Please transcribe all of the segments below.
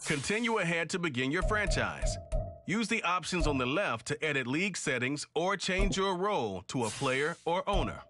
Continue ahead to begin your franchise. Use the options on the left to edit league settings or change your role to a player or owner.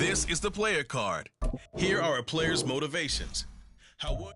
This is the player card. Here are a player's motivations. How would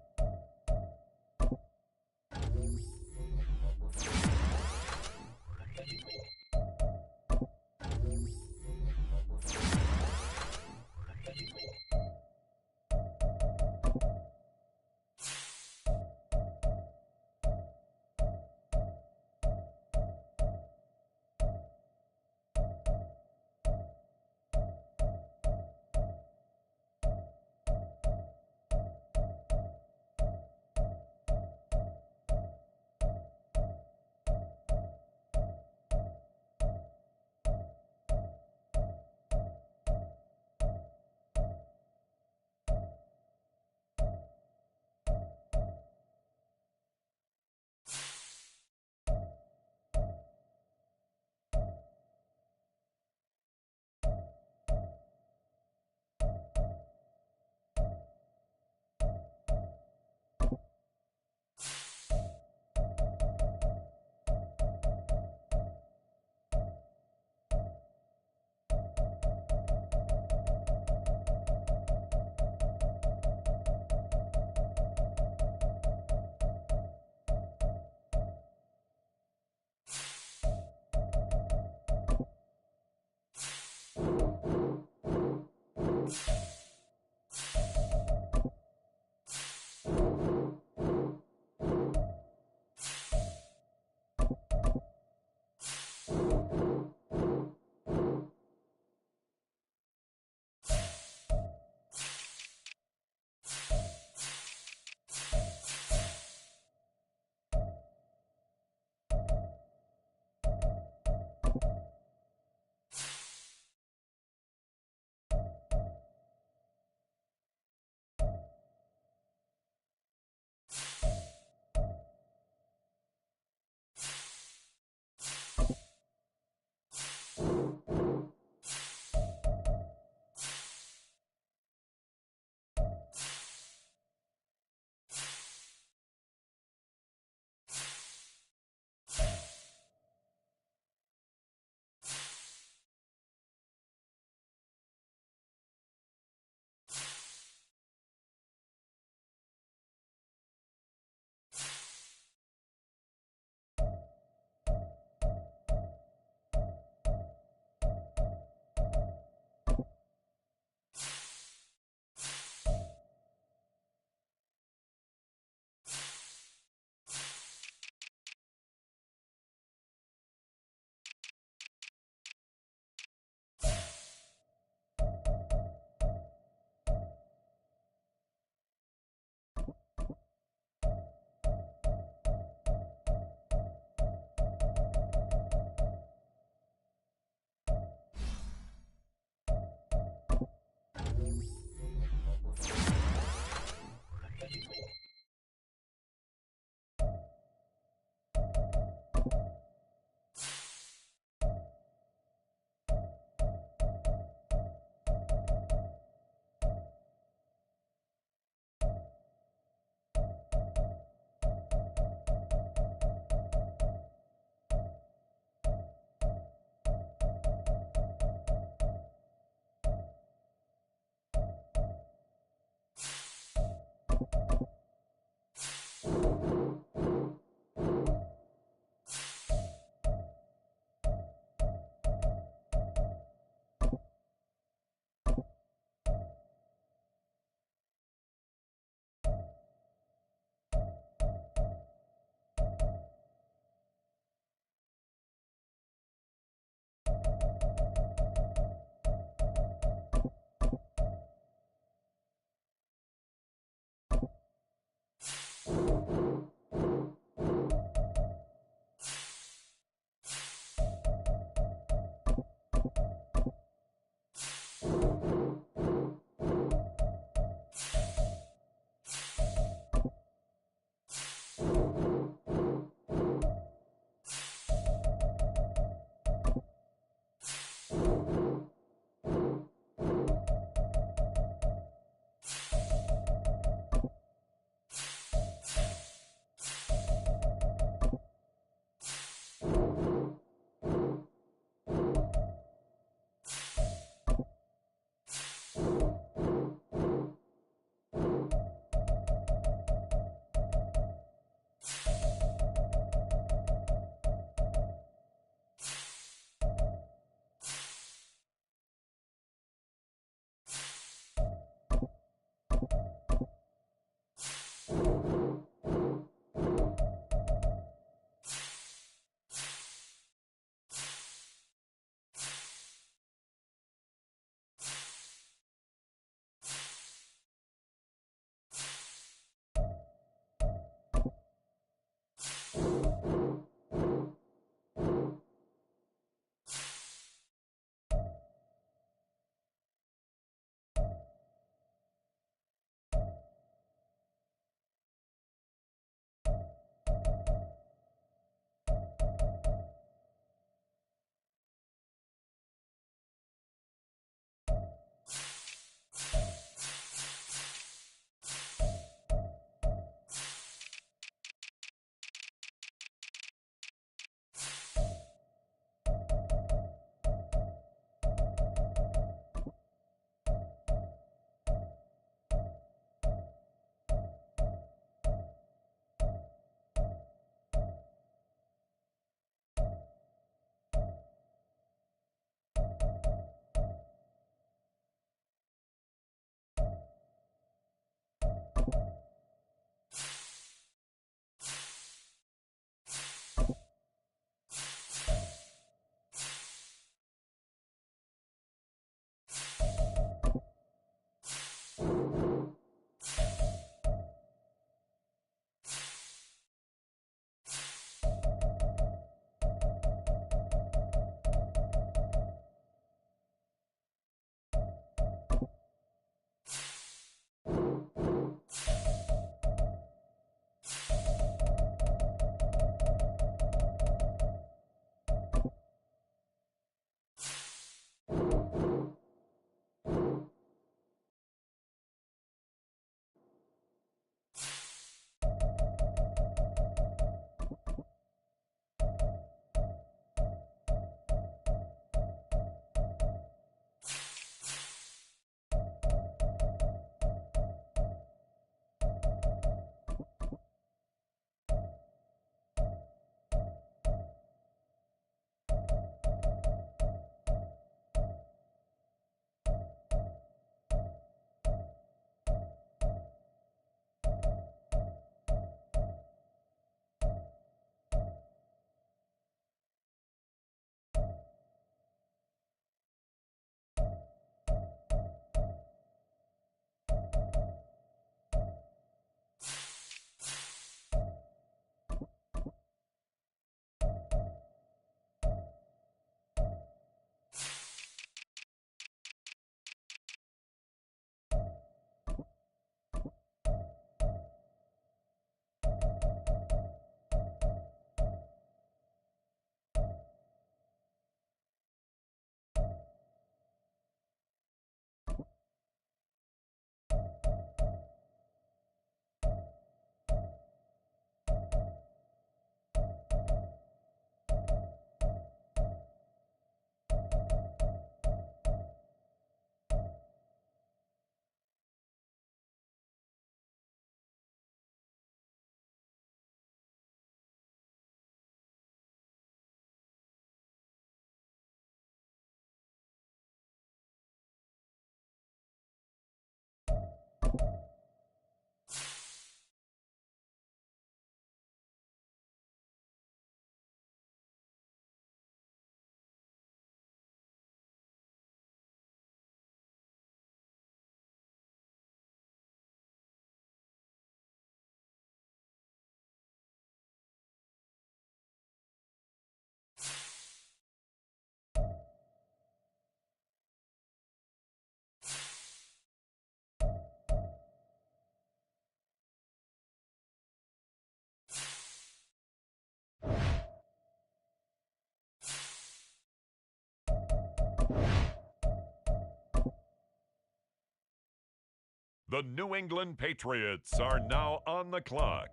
The New England Patriots are now on the clock.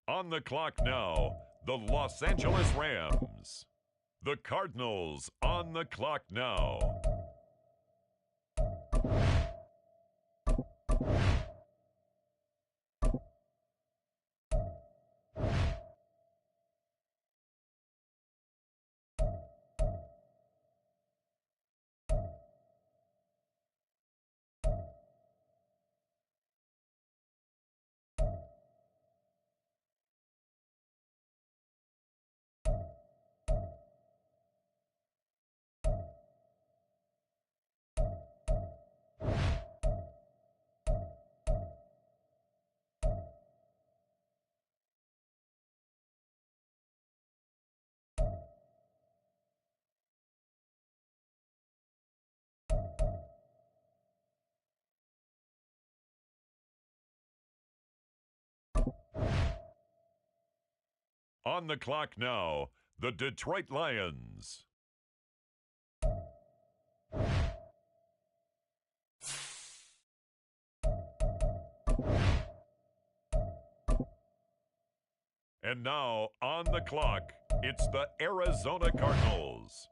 On the clock now, the Los Angeles Rams. The Cardinals on the clock now. On the clock now, the Detroit Lions. And now, on the clock, it's the Arizona Cardinals.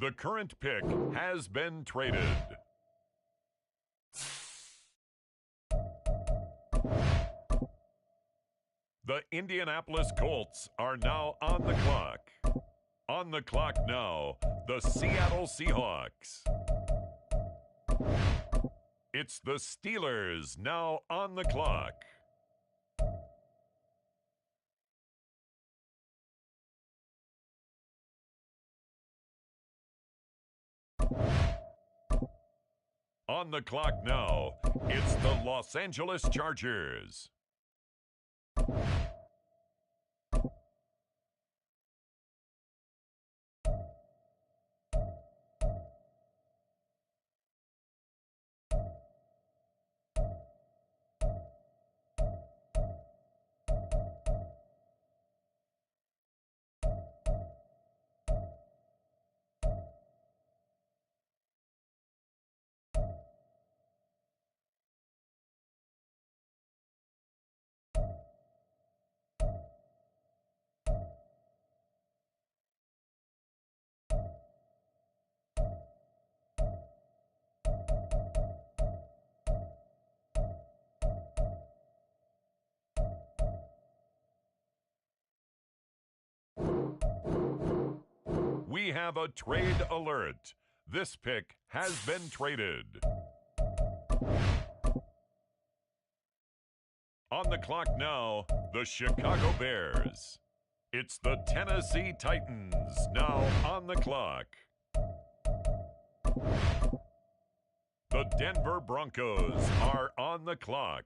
The current pick has been traded. The Indianapolis Colts are now on the clock. On the clock now, the Seattle Seahawks. It's the Steelers now on the clock. On the clock now, it's the Los Angeles Chargers. We have a trade alert. This pick has been traded. On the clock now, the Chicago Bears. It's the Tennessee Titans now on the clock. The Denver Broncos are on the clock.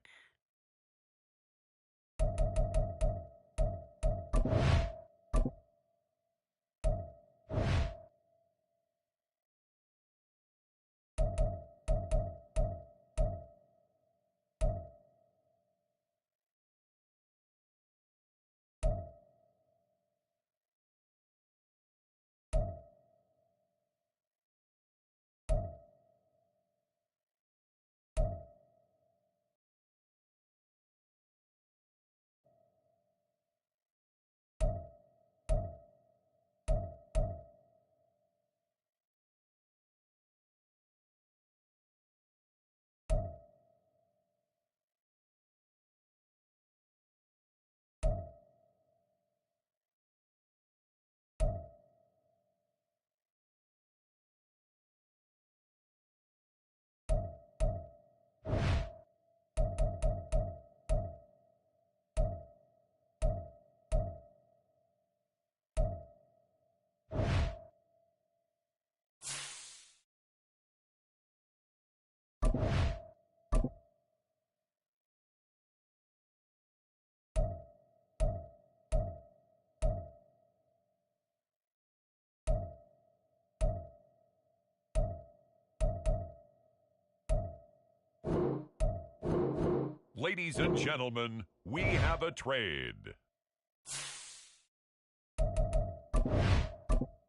Ladies and gentlemen, we have a trade.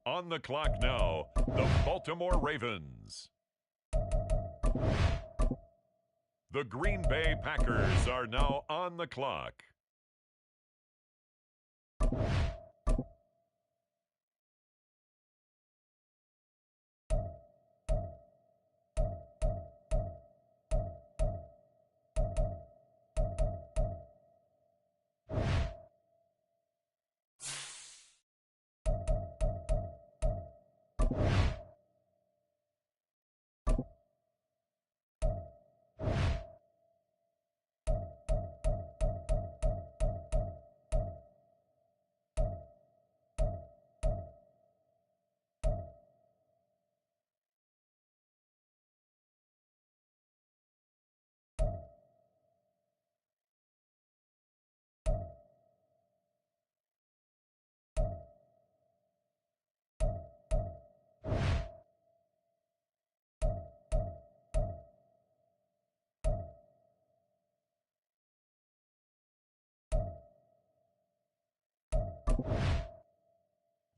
On the clock now, the Baltimore Ravens. The Green Bay Packers are now on the clock.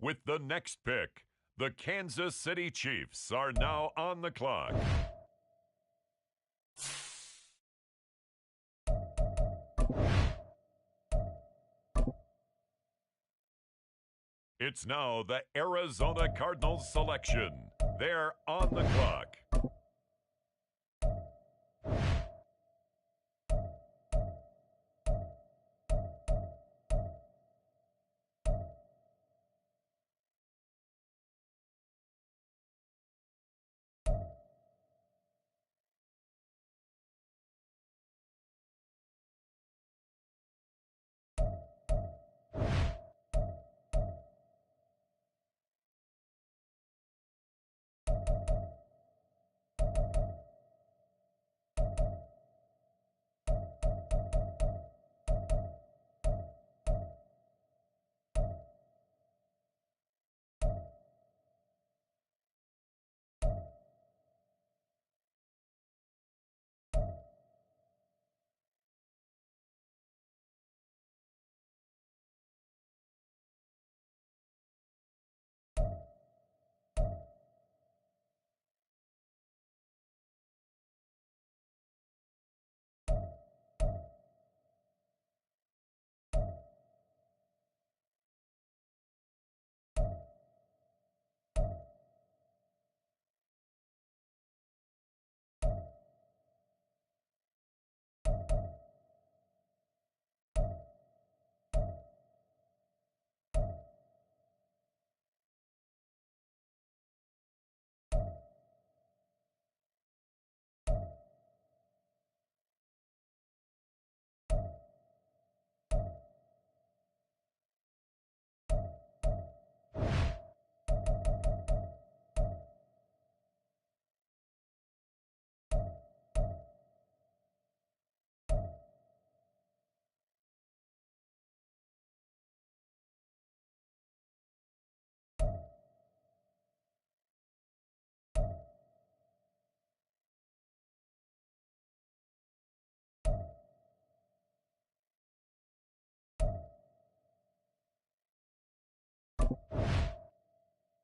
With the next pick, the Kansas City Chiefs are now on the clock. It's now the Arizona Cardinals selection. They're on the clock.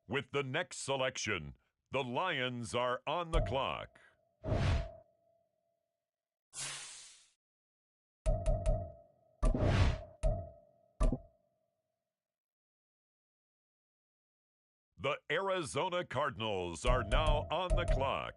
With the next selection, the Lions are on the clock. The Arizona Cardinals are now on the clock.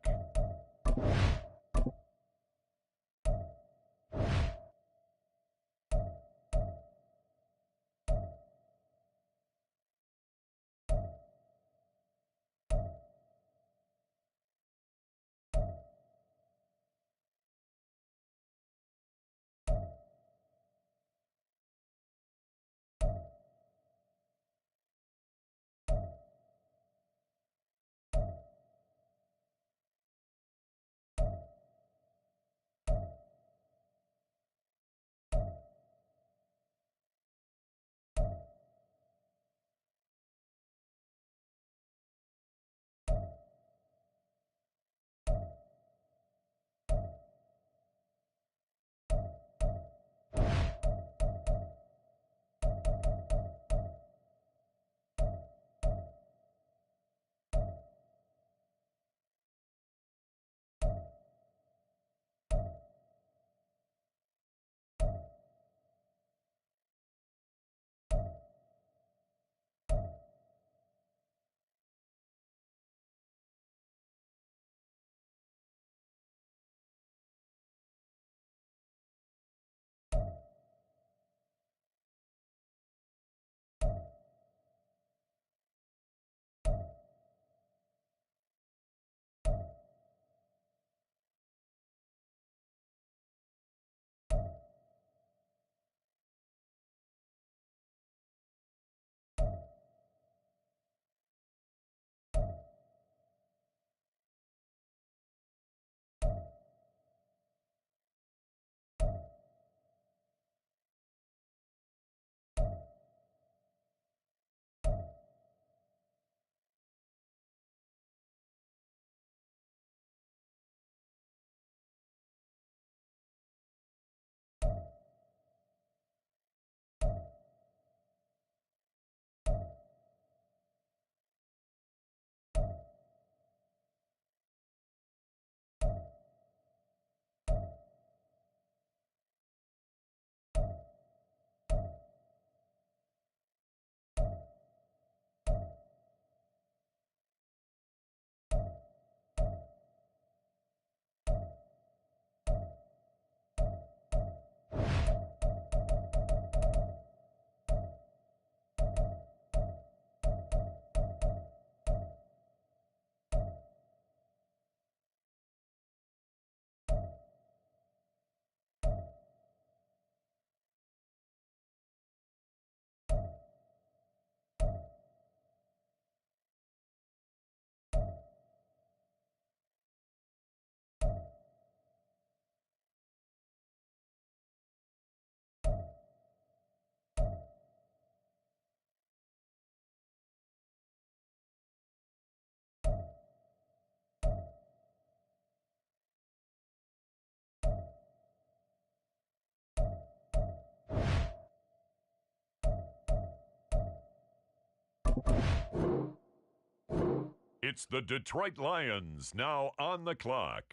It's the Detroit Lions now on the clock.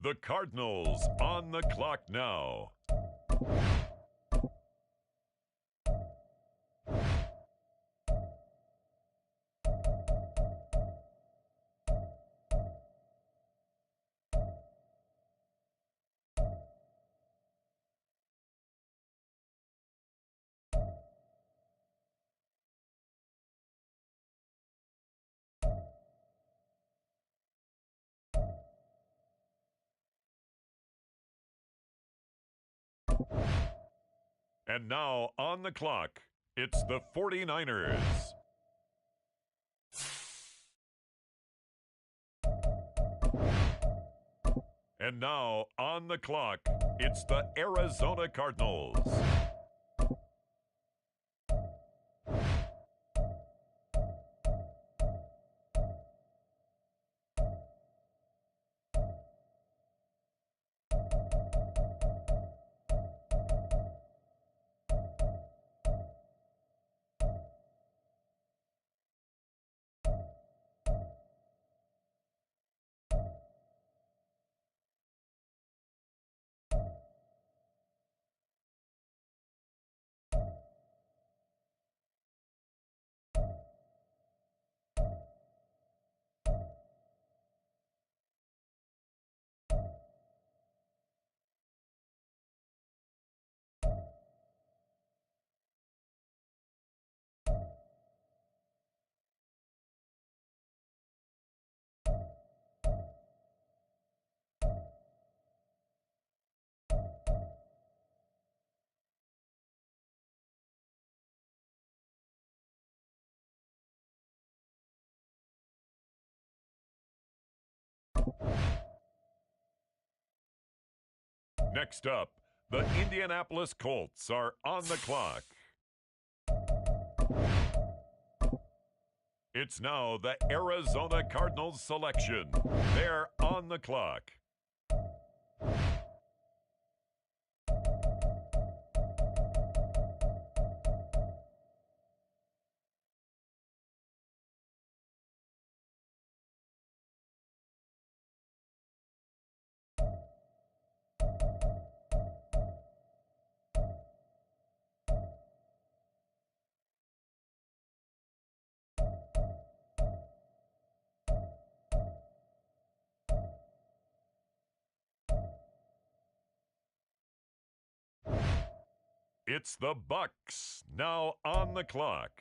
The Cardinals on the clock now. And now on the clock, it's the 49ers. And now on the clock, it's the Arizona Cardinals. Next up, the Indianapolis Colts are on the clock. It's now the Arizona Cardinals selection. They're on the clock. It's the Bucks now on the clock.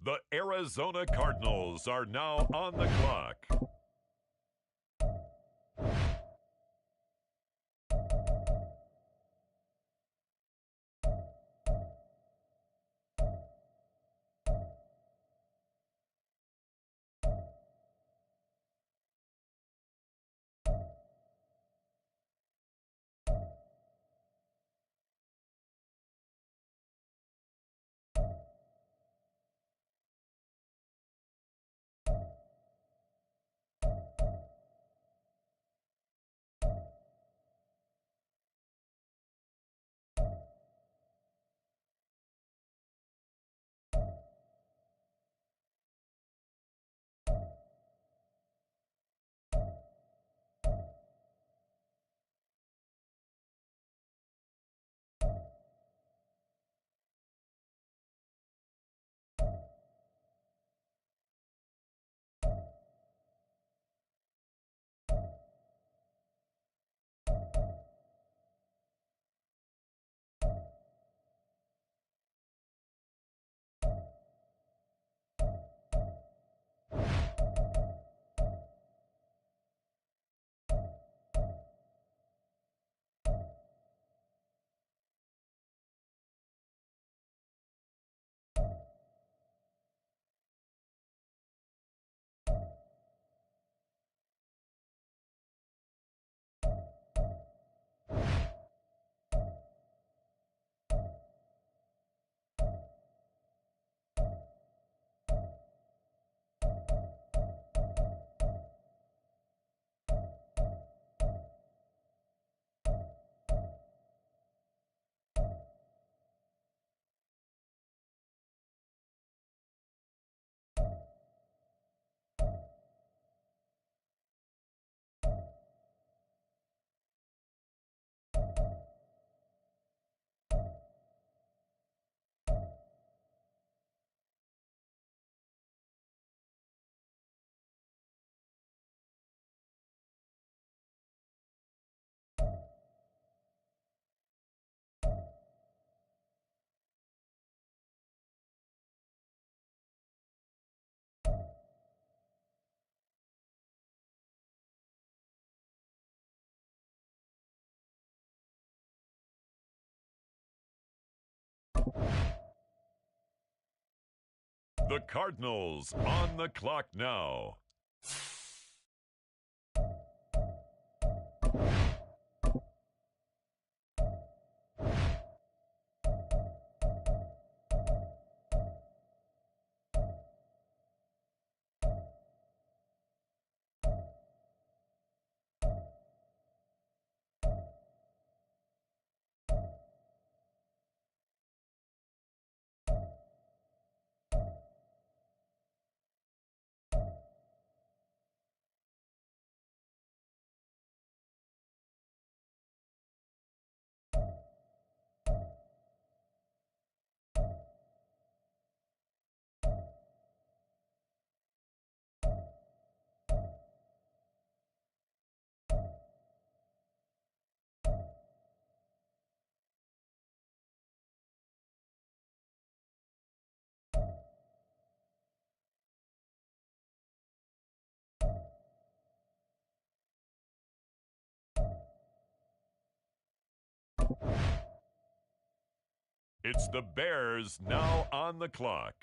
The Arizona Cardinals are now on the clock. The Cardinals on the clock now. It's the Bears now on the clock.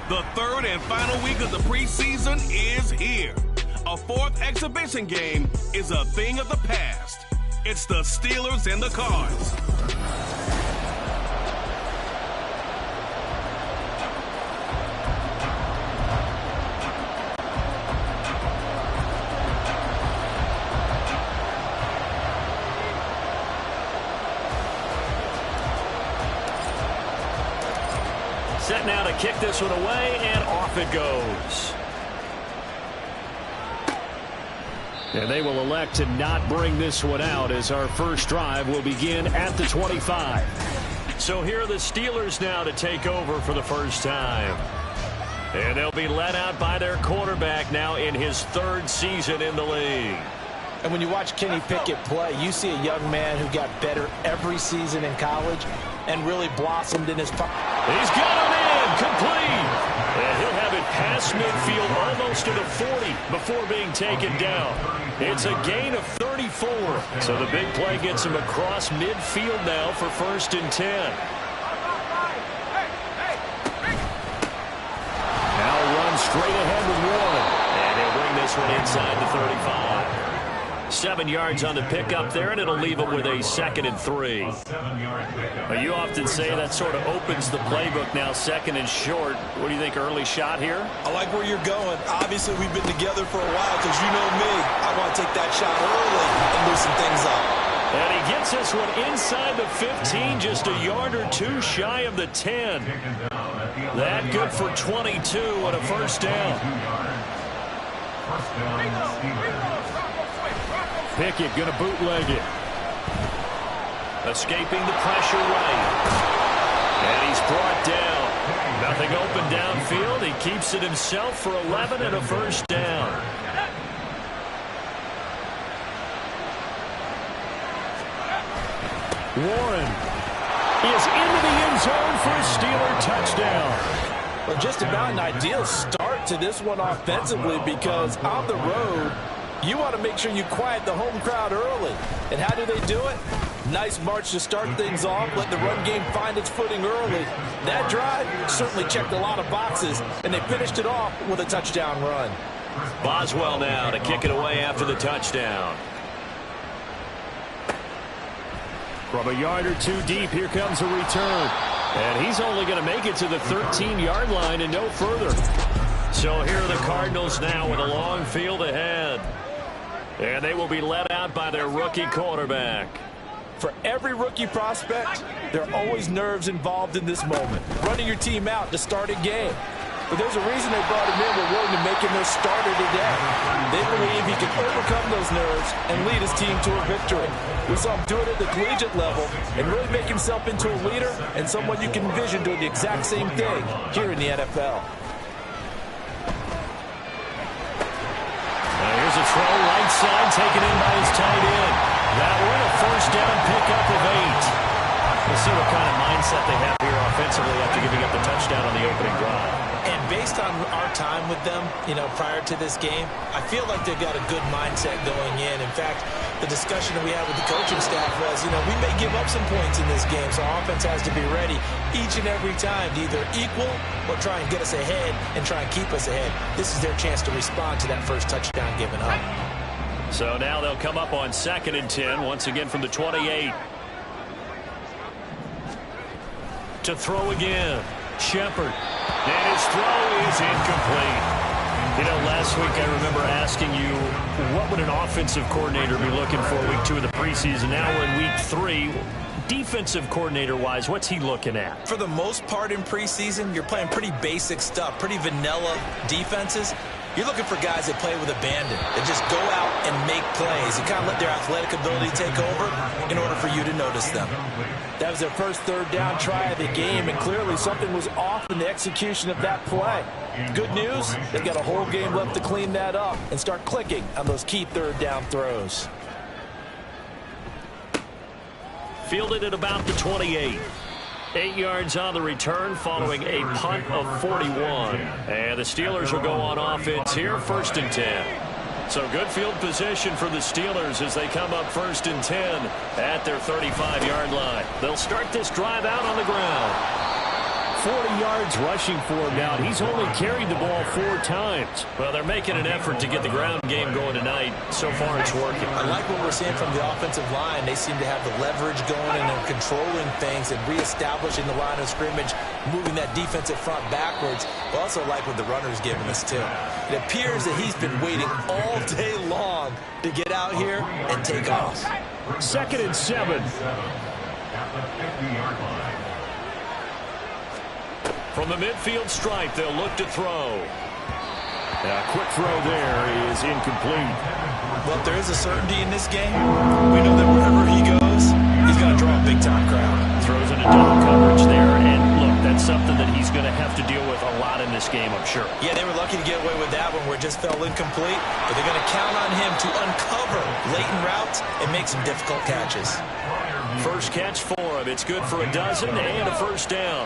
The third and final week of the preseason is here. A fourth exhibition game is a thing of the past. It's the Steelers and the Cards. Set now to kick this one away, and off it goes. And they will elect to not bring this one out as our first drive will begin at the 25. So here are the Steelers now to take over for the first time. And they'll be led out by their quarterback now in his third season in the league. And when you watch Kenny Pickett play, you see a young man who got better every season in college and really blossomed in his prime. He's got him in, complete. And he'll have it past midfield almost to the 40 before being taken down. It's a gain of 34. So the big play gets him across midfield now for 1st and 10. Now run straight ahead with Warren. And he'll bring this one inside the 35. 7 yards on the pickup there, and it'll leave him with a 2nd and 3. You often say that sort of opens the playbook now, 2nd and short. What do you think, early shot here? I like where you're going. Obviously, we've been together for a while because you know me. I want to take that shot early and loosen things up. And he gets this one inside the 15, just a yard or two shy of the 10. That good for 22 and a first down. Pickett going to bootleg it. Escaping the pressure right. And he's brought down. Nothing open downfield. He keeps it himself for 11 and a first down. Warren is into the end zone for a Steeler touchdown. Well, just about an ideal start to this one offensively because on the road, you want to make sure you quiet the home crowd early. And how do they do it? Nice march to start things off. Let the run game find its footing early. That drive certainly checked a lot of boxes, and they finished it off with a touchdown run. Boswell now to kick it away after the touchdown. From a yard or two deep, here comes a return. And he's only going to make it to the 13-yard line and no further. So here are the Cardinals now with a long field ahead. And they will be led out by their rookie quarterback. For every rookie prospect, there are always nerves involved in this moment. Running your team out to start a game. But there's a reason they brought him in. We're willing to make him their starter today. They believe he can overcome those nerves and lead his team to a victory. We saw him do it at the collegiate level and really make himself into a leader and someone you can envision doing the exact same thing here in the NFL. Here's a throw right side taken in by his tight end. That one a first down pickup of 8. We'll see what kind of mindset they have here offensively after giving up the touchdown on the opening drive. And based on our time with them, prior to this game, I feel like they've got a good mindset going in. In fact, the discussion that we had with the coaching staff was, we may give up some points in this game, so our offense has to be ready each and every time to either equal or try and get us ahead and try and keep us ahead. This is their chance to respond to that first touchdown given up. So now they'll come up on 2nd and 10, once again from the 28. To throw again, Shepard. And his throw is incomplete. Last week I remember asking you, what would an offensive coordinator be looking for week 2 of the preseason? Now we're in week 3. Defensive coordinator-wise, what's he looking at? For the most part in preseason, you're playing pretty basic stuff, pretty vanilla defenses. You're looking for guys that play with abandon, that just go out and make plays and kind of let their athletic ability take over in order for you to notice them. That was their first third down try of the game, and clearly something was off in the execution of that play. Good news, they've got a whole game left to clean that up and start clicking on those key third down throws. Fielded at about the 28. 8 yards on the return following a punt of 41. And the Steelers will go on offense here, 1st and 10. So good field position for the Steelers as they come up 1st and 10 at their 35-yard line. They'll start this drive out on the ground. 40 yards rushing for him now. He's only carried the ball 4 times. Well, they're making an effort to get the ground game going tonight. So far, it's working. I like what we're seeing from the offensive line. They seem to have the leverage going, and they're controlling things and reestablishing the line of scrimmage, moving that defensive front backwards. I also like what the runner's giving us, too. It appears that he's been waiting all day long to get out here and take off. 2nd and 7. From the midfield stripe, they'll look to throw. A quick throw there is incomplete. Well, if there is a certainty in this game, we know that wherever he goes, he's going to draw a big-time crowd. Throws into double coverage there, and look, that's something that he's going to have to deal with a lot in this game, I'm sure. Yeah, they were lucky to get away with that one where it just fell incomplete, but they're going to count on him to uncover latent routes and make some difficult catches. First catch for him. It's good for a dozen and a first down.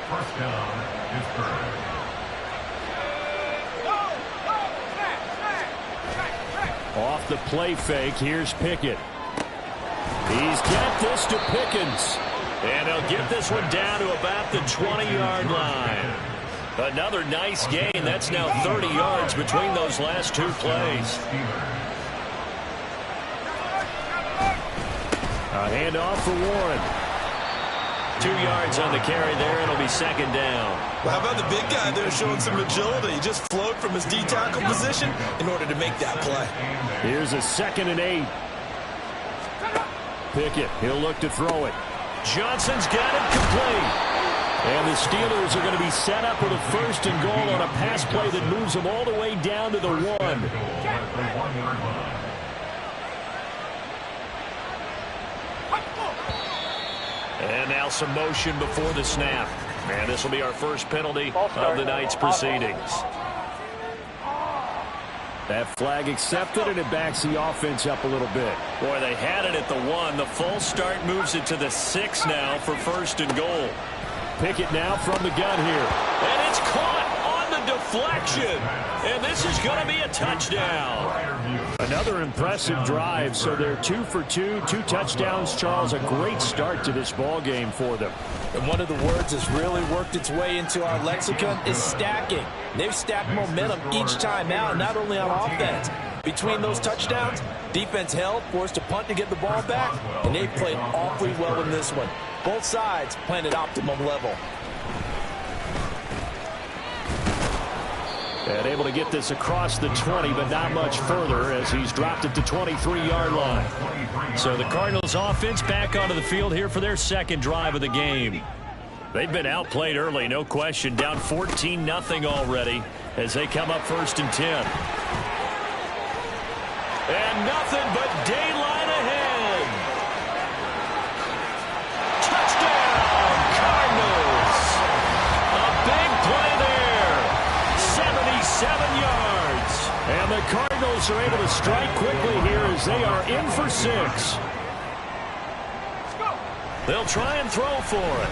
Off the play fake, here's Pickett. He's got this to Pickens. And he'll get this one down to about the 20-yard line. Another nice gain. That's now 30 yards between those last 2 plays. A handoff for Warren. 2 yards on the carry there. It'll be 2nd down. Well, how about the big guy there showing some agility? He just flowed from his D-tackle position in order to make that play. Here's a 2nd and 8. Pickett, he'll look to throw it. Johnson's got it complete. And the Steelers are going to be set up with a 1st and goal on a pass play that moves them all the way down to the 1. And now some motion before the snap. And this will be our first penalty of the night's proceedings. That flag accepted, and it backs the offense up a little bit. Boy, they had it at the 1. The false start moves it to the 6 now for 1st and goal. Pickett now from the gun here. And it's caught on the deflection. And this is going to be a touchdown. Another impressive drive, so they're 2 for 2, 2 touchdowns. Charles, a great start to this ball game for them. And one of the words that's really worked its way into our lexicon is stacking. They've stacked momentum each time out, not only on offense. Between those touchdowns, defense held, forced to punt to get the ball back, and they played awfully well in this one. Both sides playing at optimum level. And able to get this across the 20, but not much further as he's dropped it to 23-yard line. So the Cardinals offense back onto the field here for their 2nd drive of the game. They've been outplayed early, no question. Down 14-0 already as they come up 1st and 10. And nothing but daylight ahead. Touchdown, Cardinals. A big play there. 77 yards. And the Cardinals are able to strike quickly here as they are in for 6. They'll try and throw for it.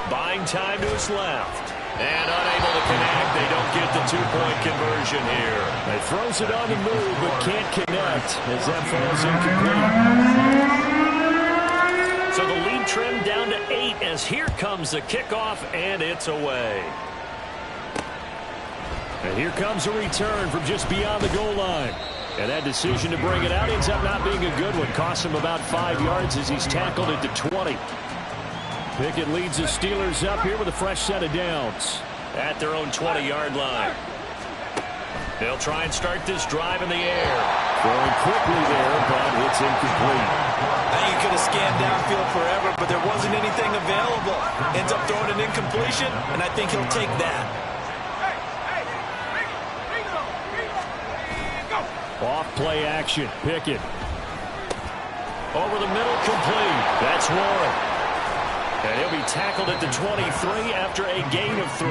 Buying time to his left. And unable to connect. They don't get the 2-point conversion here. He throws it on the move but can't connect as that falls incomplete. So the lead trimmed down to 8 as here comes the kickoff, and it's away. And here comes a return from just beyond the goal line. And that decision to bring it out ends up not being a good one. Costs him about 5 yards as he's tackled at the 20. Pickett leads the Steelers up here with a fresh set of downs. At their own 20-yard line. They'll try and start this drive in the air. Going quickly there, but it's incomplete. I think he could have scanned downfield forever, but there wasn't anything available. Ends up throwing an incompletion, and I think he'll take that. Off play action. Pickett. Over the middle, complete. That's Warren. And he'll be tackled at the 23 after a gain of 3.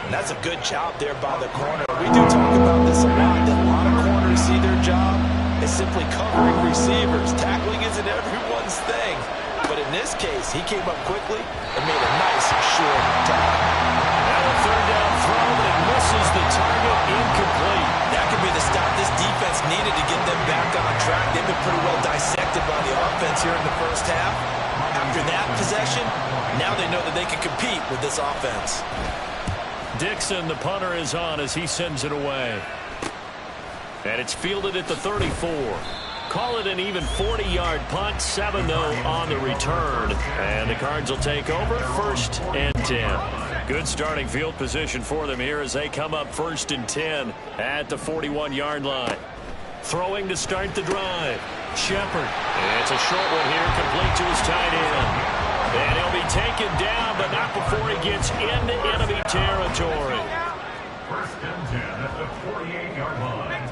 That's a good job there by the corner. We do talk about this a lot, that a lot of corners see their job as simply covering receivers. Tackling isn't everyone's thing. But in this case, he came up quickly and made a nice, short tackle. Now a 3rd down throw, but it misses the target, incomplete. That could be the stop this defense needed to get them back on track. They've been pretty well dissected by the offense here in the first half. After that possession, now they know that they can compete with this offense. Dixon, the punter, is on as he sends it away. And it's fielded at the 34. Call it an even 40-yard punt, 7 though on the return. And the Cards will take over, 1st and 10. Good starting field position for them here as they come up 1st and 10 at the 41-yard line. Throwing to start the drive. Shepard. It's a short one here, complete to his tight end. And he'll be taken down, but not before he gets into enemy territory. 1st and 10 at the 48-yard line.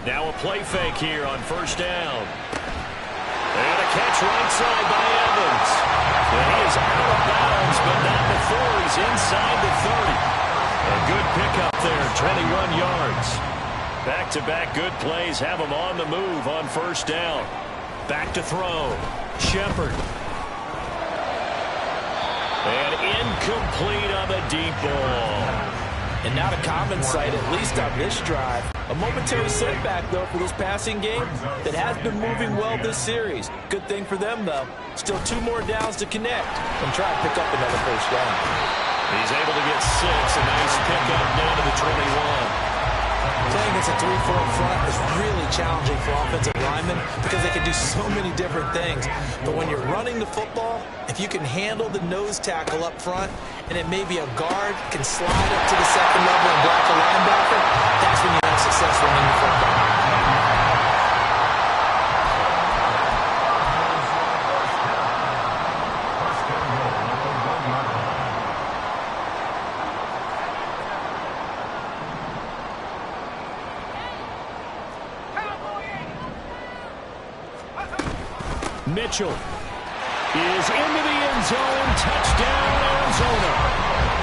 Now a play fake here on 1st down. And a catch right side by Evans. And he is out of bounds, but not before he's inside the 30. A good pickup there, 21 yards. Back-to-back good plays have him on the move on 1st down. Back to throw. Shepard. And incomplete on the deep ball. And not a common sight, at least on this drive. A momentary setback, though, for this passing game that has been moving well this series. Good thing for them, though. Still 2 more downs to connect and try to pick up another 1st down. He's able to get 6. A nice pickup down to the 21. Playing against a 3-4 front is really challenging for offensive linemen because they can do so many different things. But when you're running the football, if you can handle the nose tackle up front, and it may be a guard can slide up to the 2nd level and block a linebacker, that's when you have success running the football. Mitchell is into the end zone. Touchdown, Arizona.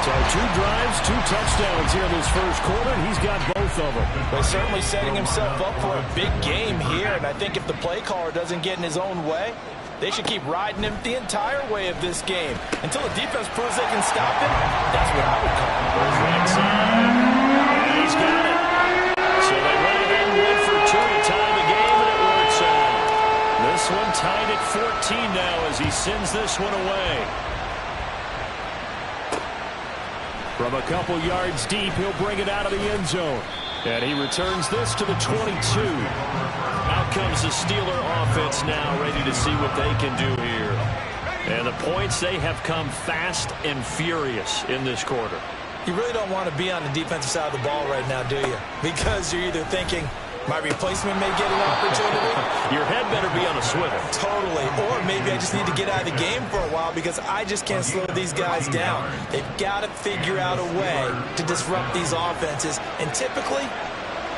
So 2 drives, 2 touchdowns here in this 1st quarter, and he's got both of them. Well, certainly setting himself up for a big game here, and I think if the play caller doesn't get in his own way, they should keep riding him the entire way of this game until the defense proves they can stop him. That's what I would call it. Right side. And he's got it. So they went ahead and went for 2 to tie the game, and it works out. This one tied at 14 now as he sends this one away. From a couple yards deep, he'll bring it out of the end zone. And he returns this to the 22. Out comes the Steeler offense now, ready to see what they can do here. And the points, they have come fast and furious in this quarter. You really don't want to be on the defensive side of the ball right now, do you? Because you're either thinking, my replacement may get an opportunity. Your head better be on a swivel. Totally. Or maybe I just need to get out of the game for a while because I just can't slow these guys down. They've got to figure out a way to disrupt these offenses. And typically,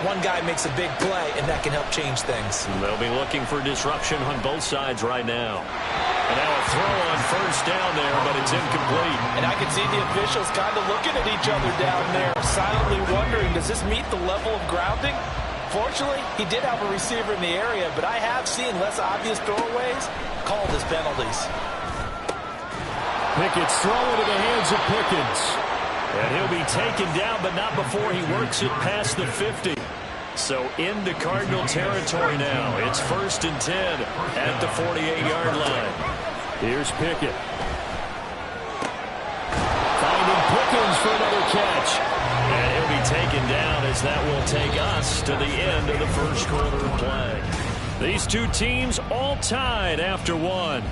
one guy makes a big play, and that can help change things. They'll be looking for disruption on both sides right now. And now a throw on 1st down there, but it's incomplete. And I can see the officials kind of looking at each other down there, silently wondering, does this meet the level of grounding? Fortunately, he did have a receiver in the area, but I have seen less obvious throwaways called as penalties. Pickett's throw into the hands of Pickens. And he'll be taken down, but not before he works it past the 50. So into Cardinal territory now. It's 1st and 10 at the 48-yard line. Here's Pickett. Finding Pickens for another catch. And he'll be taken down as that will take us to the end of the 1st quarter of play. These 2 teams all tied after 1.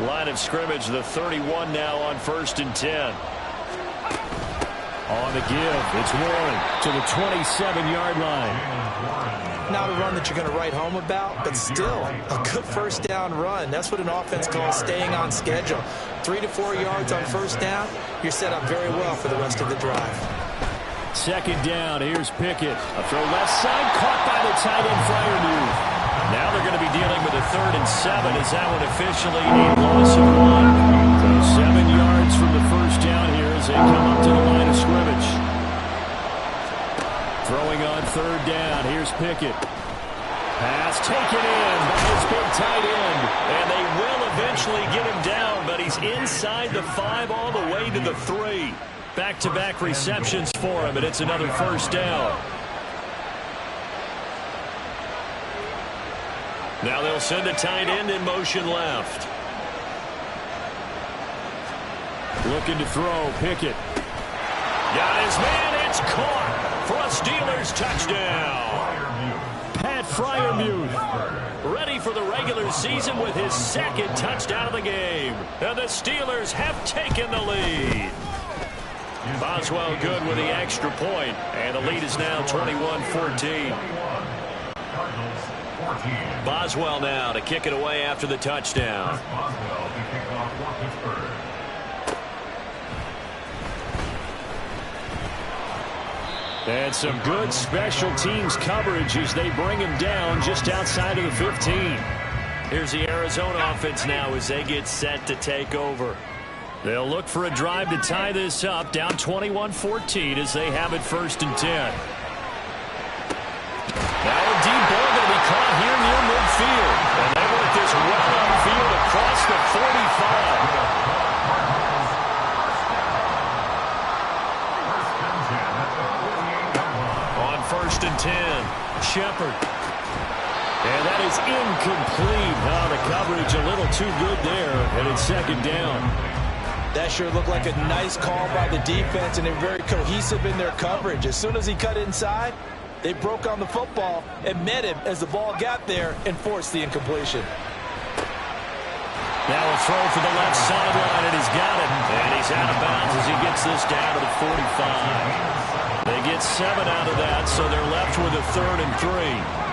Line of scrimmage, the 31 now on 1st and 10. On the give, it's Warren to the 27-yard line. Not a run that you're going to write home about, but still a good 1st down run. That's what an offense calls staying on schedule. 3 to 4 yards on 1st down, you're set up very well for the rest of the drive. 2nd down, here's Pickett. A throw left side, caught by the tight end Freiermuth. Now they're going to be dealing with a 3rd and 7 as that one officially a loss of 1. So 7 yards from the 1st down here as they come up to the line of scrimmage. Throwing on 3rd down, here's Pickett. Pass taken in by his big tight end. And they will eventually get him down, but he's inside the 5 all the way to the 3. Back-to-back receptions for him, and it's another 1st down. Now they'll send the tight end in motion left. Looking to throw, Pickett. Got his man, it's caught for a Steelers touchdown. Pat Freiermuth. Ready for the regular season with his second touchdown of the game. And the Steelers have taken the lead. Boswell good with the extra point, and the lead is now 21-14. Boswell now to kick it away after the touchdown. And some good special teams coverage as they bring him down just outside of the 15. Here's the Arizona offense now as they get set to take over. They'll look for a drive to tie this up, down 21-14 as they have it 1st and 10. Now a deep ball going to be caught here near midfield. And they work this well upfield across the 45. On 1st and 10, Shepard. And that is incomplete. The coverage a little too good there, and it's 2nd down. That sure looked like a nice call by the defense, and they're very cohesive in their coverage. As soon as he cut inside, they broke on the football and met him as the ball got there and forced the incompletion. Now a throw for the left sideline, and he's got it. And he's out of bounds as he gets this down to the 45. They get 7 out of that, so they're left with a 3rd and 3.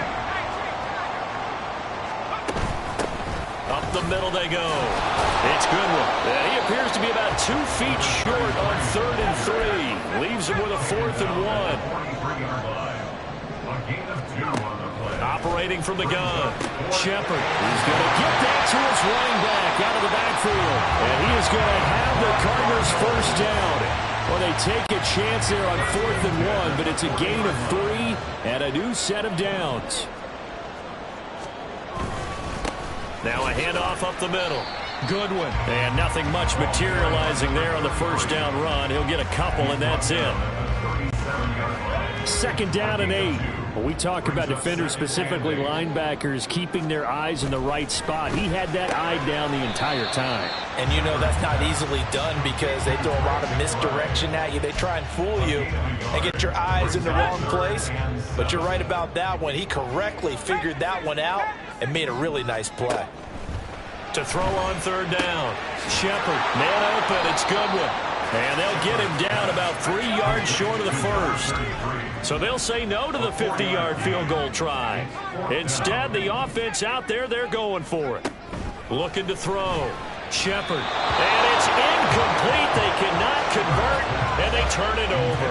Up the middle they go. It's Goodwin. He appears to be about 2 feet short on 3rd and 3. Leaves him with a 4th and 1. Operating from the gun. Shepard. He's going to get that to his running back out of the backfield. And he is going to have the Cardinals 1st down. Well, they take a chance there on 4th and 1, but it's a gain of 3 and a new set of downs. Now a handoff up the middle. Goodwin. And nothing much materializing there on the 1st down run. He'll get a couple, and that's it. 2nd down and 8. Well, we talk about defenders, specifically linebackers, keeping their eyes in the right spot. He had that eye down the entire time. And you know that's not easily done because they throw a lot of misdirection at you. They try and fool you and get your eyes in the wrong place. But you're right about that one. He correctly figured that one out and made a really nice play. To throw on 3rd down. Shepard, man open, it's Goodwin. And they'll get him down about 3 yards short of the 1st. So they'll say no to the 50-yard field goal try. Instead, the offense out there, they're going for it. Looking to throw. Shepard. And it's incomplete. They cannot convert, and they turn it over.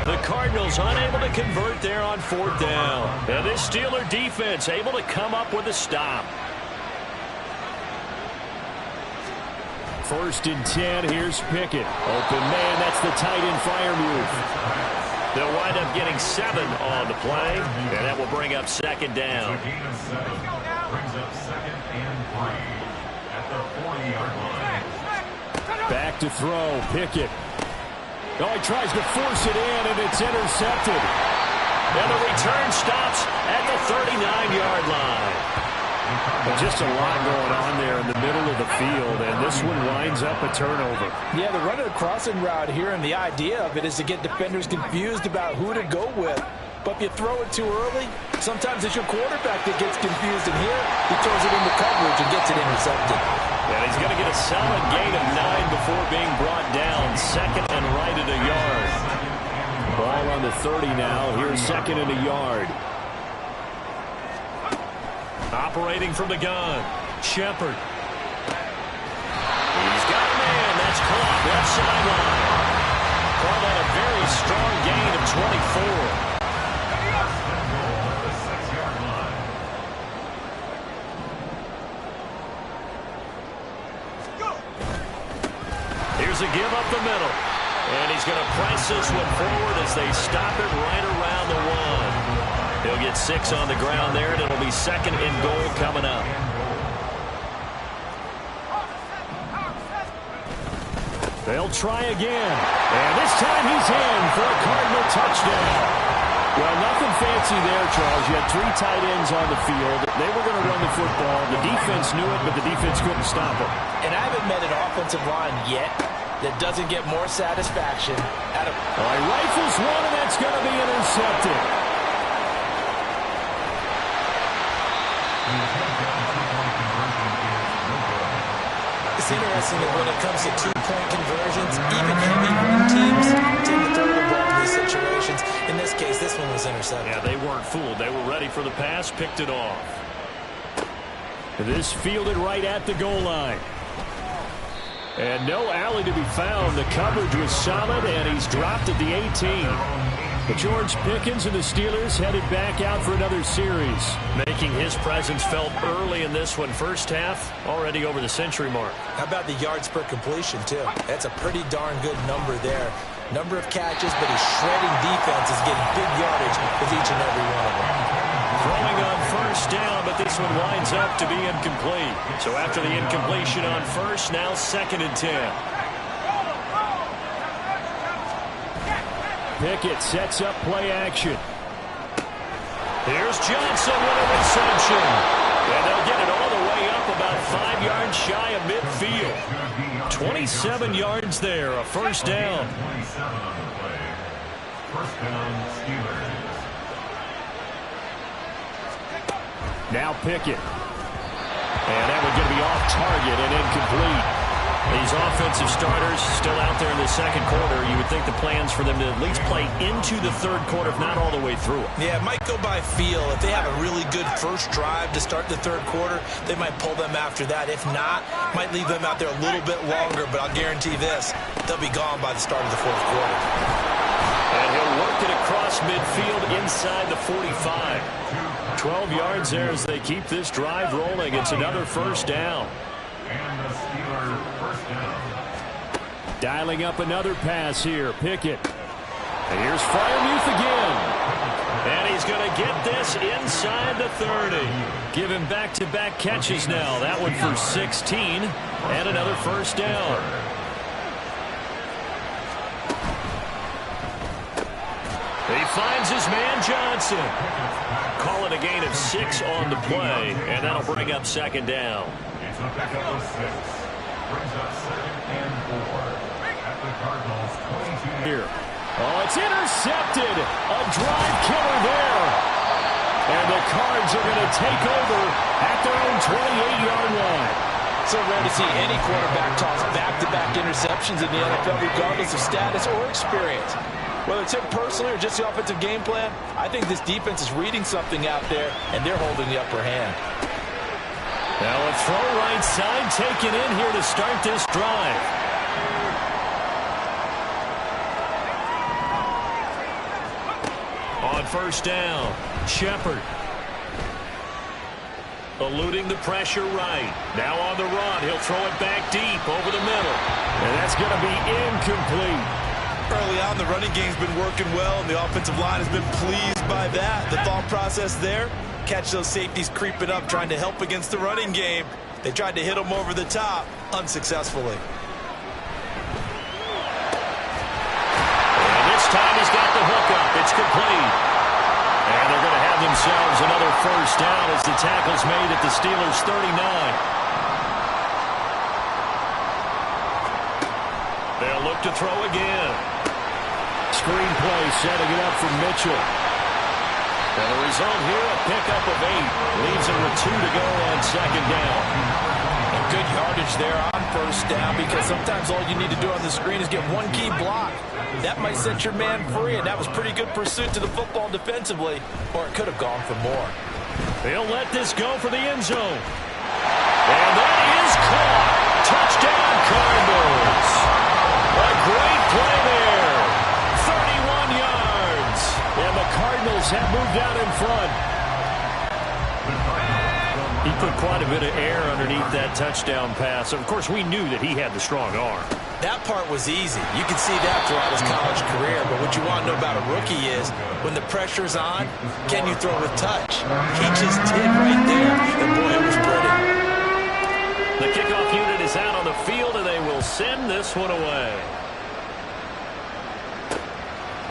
The Cardinals unable to convert there on 4th down. And this Steeler defense able to come up with a stop. 1st and 10, here's Pickett. Open man, that's the tight end Freiermuth. They'll wind up getting 7 on the play, and that will bring up 2nd down. Back to throw, Pickett. Oh, he tries to force it in, and it's intercepted. And the return stops at the 39-yard line. But just a lot going on there in the middle of the field, and this one winds up a turnover. Yeah, they're running a crossing route here, and the idea of it is to get defenders confused about who to go with. But if you throw it too early, sometimes it's your quarterback that gets confused, and here he throws it into coverage and gets it intercepted. And he's going to get a solid gain of 9 before being brought down. 2nd and right at a yard. Ball on the 30 now. Here's 2nd and a yard. Operating from the gun. Shepard. He's got a man. That's caught. Left sideline. Call that a very strong gain of 24. Here's a give up the middle. And he's going to press this one forward as they stop it right around the 1. He'll get 6 on the ground there, and it'll be 2nd and goal coming up. They'll try again. And this time he's in for a Cardinal touchdown. Well, nothing fancy there, Charles. You had 3 tight ends on the field. They were going to football. The defense knew it, but the defense couldn't stop it. And I haven't met an offensive line yet that doesn't get more satisfaction out of... All right, rifles one, and that's going to be intercepted. It's interesting that when it comes to two-point conversions, even heavy run teams tend to throw the ball in these situations. In this case, this one was intercepted. Yeah, they weren't fooled. They were ready for the pass, picked it off. This fielded right at the goal line. And no alley to be found. The coverage was solid, and he's dropped at the 18. But George Pickens and the Steelers headed back out for another series. Making his presence felt early in this one. First half, already over the century mark. How about the yards per completion, too? That's a pretty darn good number there. Number of catches, but he's shredding defenses, getting big yardage with each and every one of them. Throwing on first down, but this one winds up to be incomplete. So after the incompletion on first, now 2nd and 10. Pickett sets up play action. Here's Johnson with a reception. And they'll get it all the way up about 5 yards shy of midfield. 27 yards there, a first down. Now Pickett. And that one going to be off target and incomplete. These offensive starters still out there in the second quarter. You would think the plans for them to at least play into the third quarter, if not all the way through it. Yeah, it might go by feel. If they have a really good first drive to start the third quarter, they might pull them after that. If not, might leave them out there a little bit longer, but I'll guarantee this, they'll be gone by the start of the fourth quarter. And he'll work it across midfield inside the 45. 12 yards there as they keep this drive rolling. It's another first down. And the Steelers first down. Dialing up another pass here. Pickett. And here's Freiermuth again. And he's going to get this inside the 30. Give him back-to-back catches now. That one for 16. And another first down. He finds his man Johnson. Call it a gain of 6 on the play. And that'll bring up 2nd down. It's a pickup of 6. Brings up 2nd and 4 at the Cardinals' 22. Here. Oh, it's intercepted. A drive killer there. And the Cards are going to take over at their own 28-yard line. So rare to see any quarterback toss back-to-back interceptions in the NFL, regardless of status or experience. Whether it's him personally or just the offensive game plan, I think this defense is reading something out there, and they're holding the upper hand. Now a throw right side taken in here to start this drive. On first down, Shepard. Eluding the pressure right. Now on the run, he'll throw it back deep over the middle. And that's going to be incomplete. Early on, the running game's been working well, and the offensive line has been pleased by that. The thought process there, catch those safeties creeping up, trying to help against the running game. They tried to hit them over the top, unsuccessfully. And this time he's got the hook up. It's complete. And they're going to have themselves another first down as the tackle's made at the Steelers' 39. They'll look to throw again. Screenplay setting it up for Mitchell. And the result here, a pickup of 8. Leaves him with 2 to go on 2nd down. And good yardage there on first down, because sometimes all you need to do on the screen is get one key block. That might set your man free, and that was pretty good pursuit to the football defensively, or it could have gone for more. They'll let this go for the end zone. And that is caught. Touchdown, Cardinals. A great play there. 31 yards. And the Cardinals have moved out in front. He put quite a bit of air underneath that touchdown pass. Of course, we knew that he had the strong arm. That part was easy. You can see that throughout his college career. But what you want to know about a rookie is when the pressure's on, can you throw with touch? He just did right there. And boy, it was pretty. The kickoff unit is out on the field, and they will send this one away.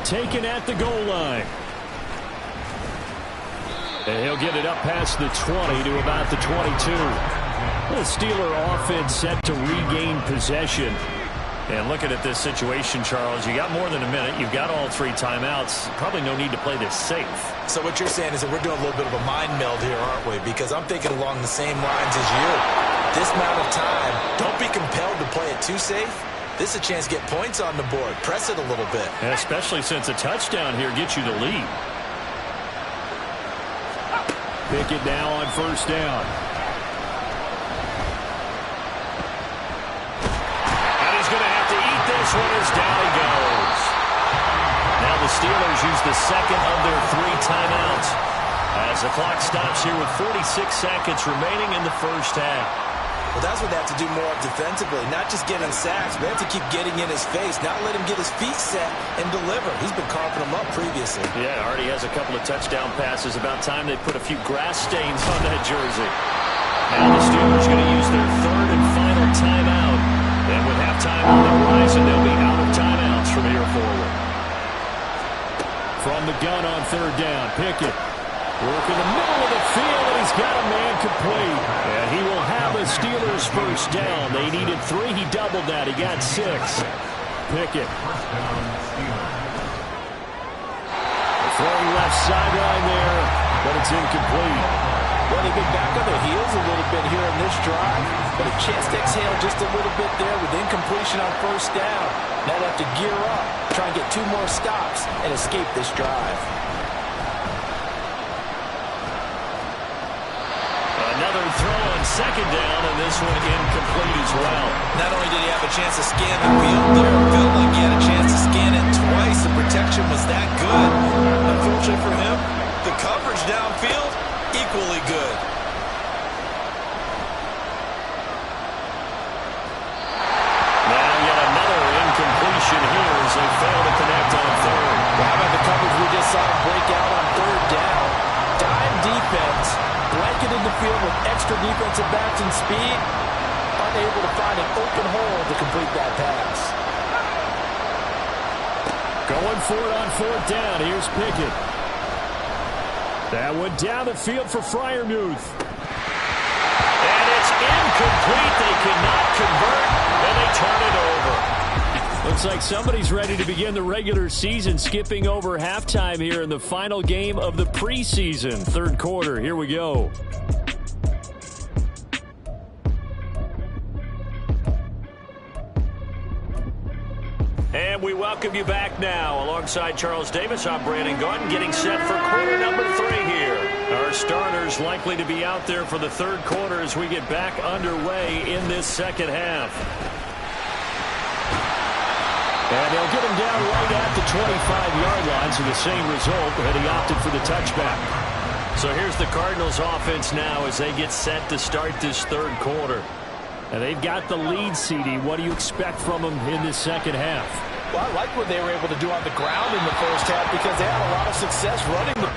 Taken at the goal line. And he'll get it up past the 20 to about the 22. The Steeler offense set to regain possession. And looking at this situation, Charles, you got more than a minute. You've got all 3 timeouts. Probably no need to play this safe. So what you're saying is that we're doing a little bit of a mind meld here, aren't we? Because I'm thinking along the same lines as you. This amount of time, don't be compelled to play it too safe. This is a chance to get points on the board. Press it a little bit. And especially since a touchdown here gets you the lead. Pickett now on first down. And he's going to have to eat this one as down he goes. Now the Steelers use the second of their 3 timeouts as the clock stops here with 46 seconds remaining in the first half. Well, that's what they have to do more of defensively, not just getting sacks, but they have to keep getting in his face, not let him get his feet set and deliver. He's been carving them up previously. Yeah, already has a couple of touchdown passes. About time they put a few grass stains on that jersey. Now the Steelers going to use their 3rd and final timeout. And with halftime on the horizon, they'll be out of timeouts from here forward. From the gun on 3rd down, Pickett. Work in the middle of the field, and he's got a man complete. And he will have a Steelers first down. They needed 3. He doubled that. He got 6. Pickett. Throwing left sideline there, but it's incomplete. Well, they've been back on their heels a little bit here in this drive, but a chance to exhale just a little bit there with incompletion on first down. Now they have to gear up, try and get 2 more stops, and escape this drive. Another throw on second down, and this one incomplete as well. Not only did he have a chance to scan the field there, it felt like he had a chance to scan it twice. The protection was that good. Unfortunately for him, the coverage downfield, equally good. Now yet another incompletion here as they fail to connect on 3rd. Well, how about the coverage we just saw break out on 3rd down? Dime defense. Blanketed the field with extra defensive backs and speed, unable to find an open hole to complete that pass. Going for it on 4th down. Here's Pickett. That went down the field for Freiermuth. And it's incomplete. They cannot convert, and they turn it over. Looks like somebody's ready to begin the regular season, skipping over halftime here in the final game of the preseason. 3rd quarter. Here we go. And we welcome you back now. Alongside Charles Davis, I'm Brandon Gaudin, getting set for quarter number 3 here. Our starters likely to be out there for the 3rd quarter as we get back underway in this second half. And they'll get him down right at the 25-yard line, so the same result, but he opted for the touchback. So here's the Cardinals offense now as they get set to start this 3rd quarter. And they've got the lead, CD. What do you expect from them in this second half? Well, I like what they were able to do on the ground in the first half because they had a lot of success running the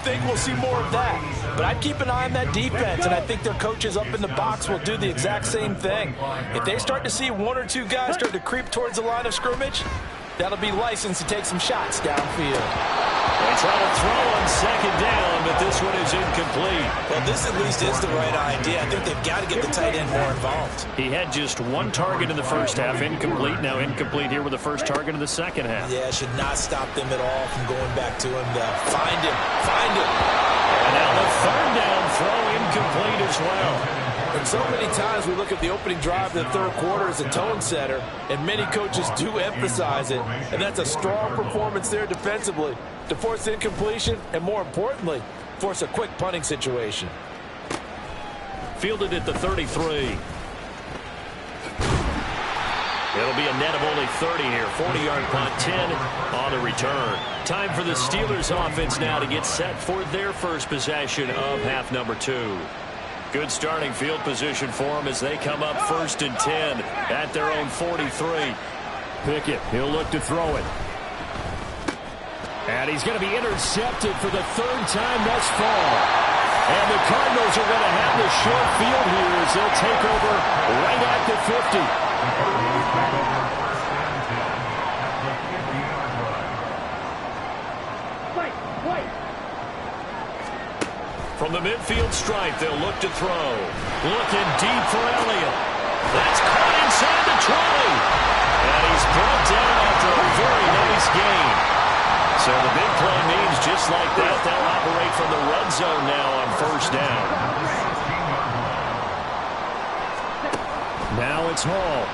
think we'll see more of that. But I'd keep an eye on that defense, and I think their coaches up in the box will do the exact same thing. If they start to see 1 or 2 guys start to creep towards the line of scrimmage, that'll be licensed to take some shots downfield. They try to throw on second down, but this one is incomplete. Well, this at least is the right idea. I think they've got to get the tight end more involved. He had just 1 target in the first half, incomplete. Now incomplete here with the first target in the second half. Yeah, should not stop them at all from going back to him. Find him. And now the 3rd down throw incomplete as well. And So many times we look at the opening drive in the third quarter as a tone setter, and many coaches do emphasize it. And that's a strong performance there defensively to force incompletion and, more importantly, force a quick punting situation. Fielded at the 33. It'll be a net of only 30 here. 40-yard punt, 10 on the return. Time for the Steelers offense now to get set for their first possession of half number 2. Good starting field position for them as they come up 1st and 10 at their own 43. Pickett, he'll look to throw it. And he's going to be intercepted for the 3rd time thus far. And the Cardinals are going to have the short field here as they'll take over right at the 50. From the midfield stripe, they'll look to throw. Looking deep for Elliott. That's caught inside the 20. And he's brought down after a very nice gain. So the big play means just like that, they'll operate from the red zone now on 1st down. Now it's Hall.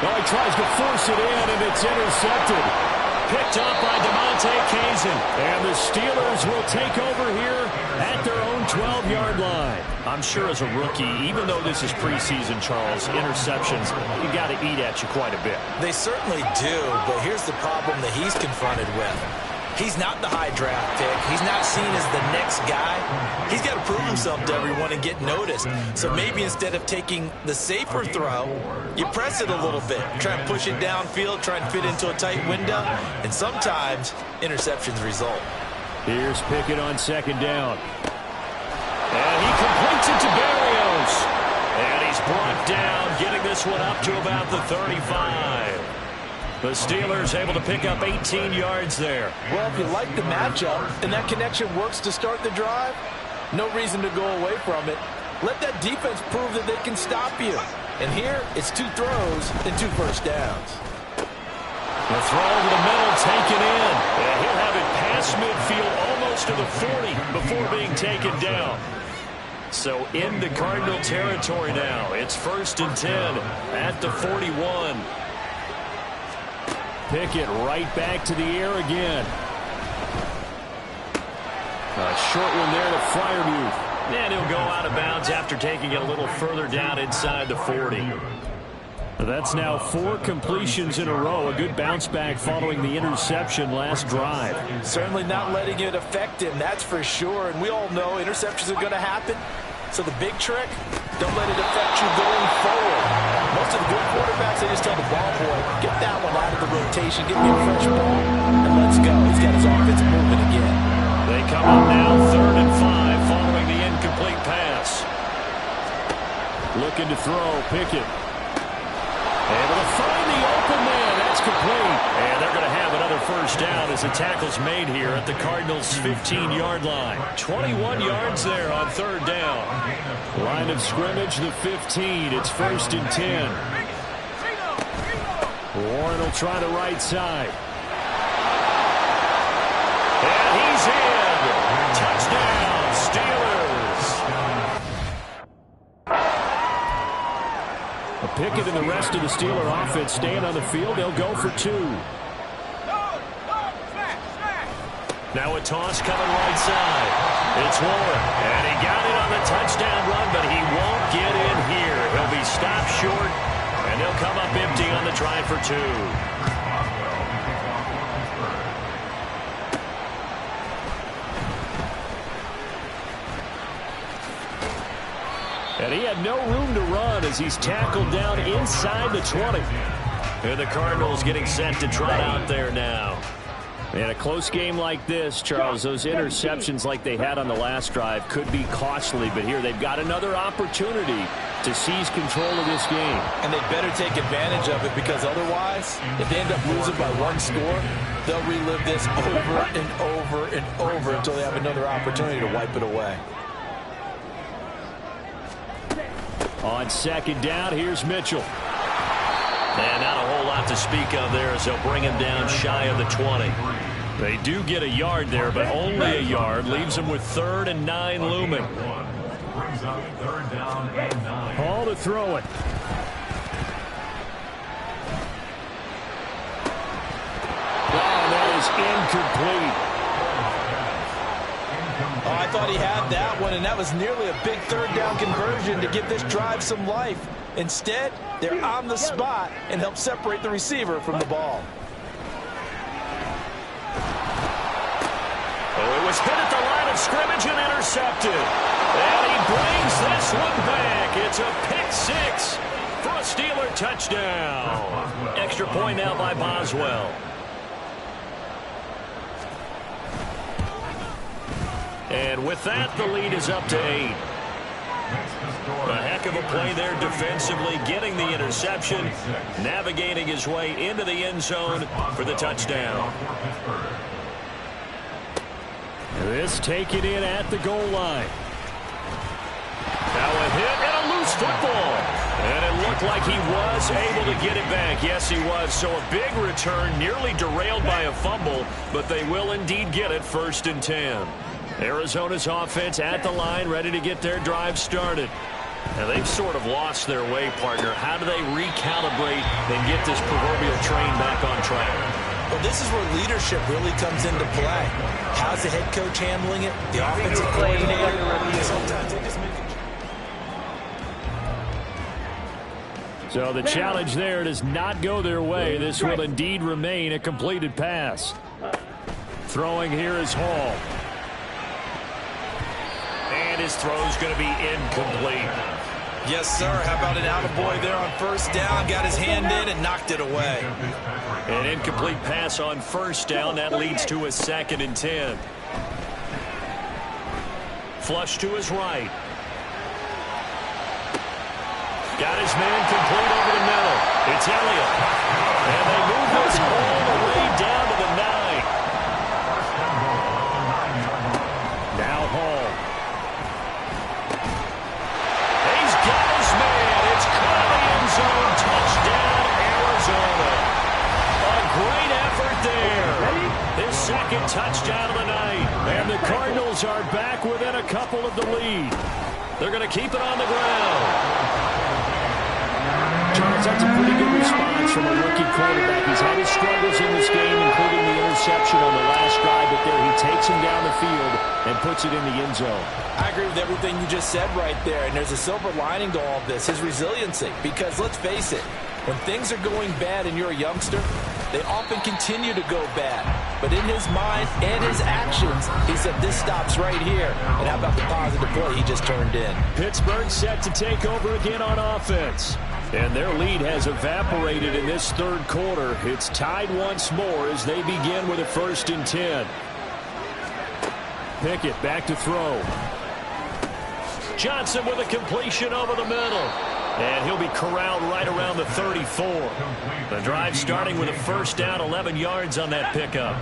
Oh, he tries to force it in, and it's intercepted. Picked up by DeMonte Kazin. And the Steelers will take over here at their own 12-yard line. I'm sure as a rookie, even though this is preseason, Charles, interceptions, you got to eat at you quite a bit. They certainly do, but here's the problem that he's confronted with. He's not the high draft pick. He's not seen as the next guy. He's got to prove himself to everyone and get noticed. So maybe instead of taking the safer throw, you press it a little bit. Try and push it downfield, try and fit into a tight window. And sometimes interceptions result. Here's Pickett on 2nd down. And he completes it to Berrios. And he's brought down, getting this one up to about the 35. The Steelers able to pick up 18 yards there. Well, if you like the matchup and that connection works to start the drive, no reason to go away from it. Let that defense prove that they can stop you. And here, it's 2 throws and 2 first downs. The throw to the middle, taken in. And he'll have it past midfield almost to the 40 before being taken down. So into Cardinal territory now. It's 1st and 10 at the 41. Pickett right back to the air again. A short one there to Freiermuth. And he'll go out of bounds after taking it a little further down inside the 40. That's now 4 completions in a row. A good bounce back following the interception last drive. Certainly not letting it affect him, that's for sure. And we all know interceptions are going to happen. So the big trick, don't let it affect you going forward. Most of the good quarterbacks, they just tell the ball boy, get that one out of the rotation, get me a fresh ball, and let's go. He's got his offense moving again. They come up now 3rd and 5 following the incomplete pass. Looking to throw, Pickett. Able to find the open man. That's complete. And they're going to have another 1st down as the tackle's made here at the Cardinals' 15-yard line. 21 yards there on 3rd down. Line of scrimmage, the 15. It's 1st and 10. Warren will try the right side. And he's in. Touchdown, Steelers. Pickett and the rest of the Steeler offense staying on the field. They'll go for 2. Now a toss coming right side. It's Warren. And he got it on the touchdown run, but he won't get in here. He'll be stopped short, and they'll come up empty on the try for 2. And he had no room to run as he's tackled down inside the 20. And the Cardinals getting set to trot out there now. In a close game like this, Charles, those interceptions like they had on the last drive could be costly, but here they've got another opportunity to seize control of this game. And they better take advantage of it, because otherwise, if they end up losing by 1 score, they'll relive this over and over and over until they have another opportunity to wipe it away. On 2nd down, here's Mitchell. And not a whole lot to speak of there as they'll bring him down shy of the 20. They do get a yard there, but only a yard. Leaves them with 3rd and 9 looming. Ball to throw it. That is incomplete. Oh, I thought he had that one, and that was nearly a big 3rd down conversion to give this drive some life. Instead, they're on the spot and help separate the receiver from the ball. Oh, it was hit at the line of scrimmage and intercepted. And he brings this one back. It's a pick 6 for a Steeler touchdown. Extra point now by Boswell. And with that, the lead is up to 8. A heck of a play there defensively, getting the interception, navigating his way into the end zone for the touchdown. This taken in at the goal line. Now a hit and a loose football. And it looked like he was able to get it back. Yes, he was. So a big return, nearly derailed by a fumble, but they will indeed get it 1st and 10. Arizona's offense at the line, ready to get their drive started. Now they've sort of lost their way, partner. How do they recalibrate and get this proverbial train back on track? Well, this is where leadership really comes into play. How's the head coach handling it? The offensive coordinator. Sometimes they just make it. So the challenge there does not go their way. This will indeed remain a completed pass. Throwing here is Hall. And his throw's going to be incomplete. Yes, sir. How about an attaboy there on 1st down? Got his hand in and knocked it away. An incomplete pass on 1st down. That leads to a 2nd and 10. Flush to his right. Got his man complete over the middle. It's Elliott. And they move this all the way down to the 9. Now Hall. He's got his man. It's caught in the end zone. Touchdown, Arizona. A great effort there. His 2nd touchdown of the night. And the Cardinals are back within a couple of the lead. They're going to keep it on the ground. Charles, that's a pretty good response from a rookie quarterback. He's had his struggles in this game, including the interception on the last drive, but there he takes him down the field and puts it in the end zone. I agree with everything you just said right there, and there's a silver lining to all of this, his resiliency. Because let's face it, when things are going bad and you're a youngster, they often continue to go bad. But in his mind and his actions, he said, this stops right here. And how about the positive play he just turned in? Pittsburgh set to take over again on offense. And their lead has evaporated in this 3rd quarter. It's tied once more as they begin with a 1st and 10. Pickett back to throw. Johnson with a completion over the middle. And he'll be corralled right around the 34. The drive starting with a 1st down, 11 yards on that pickup.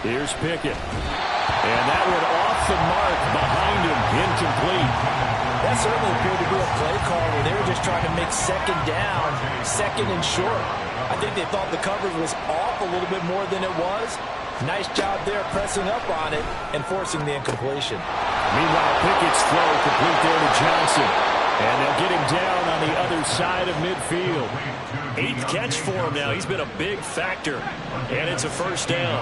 Here's Pickett. And that one off the mark behind him, incomplete. That certainly appeared to be a play call where they were just trying to make 2nd down, 2nd and short. I think they thought the coverage was off a little bit more than it was. Nice job there pressing up on it and forcing the incompletion. Meanwhile, Pickett's throw complete there to Johnson. And they'll get him down on the other side of midfield. 8th catch for him now. He's been a big factor. And it's a 1st down.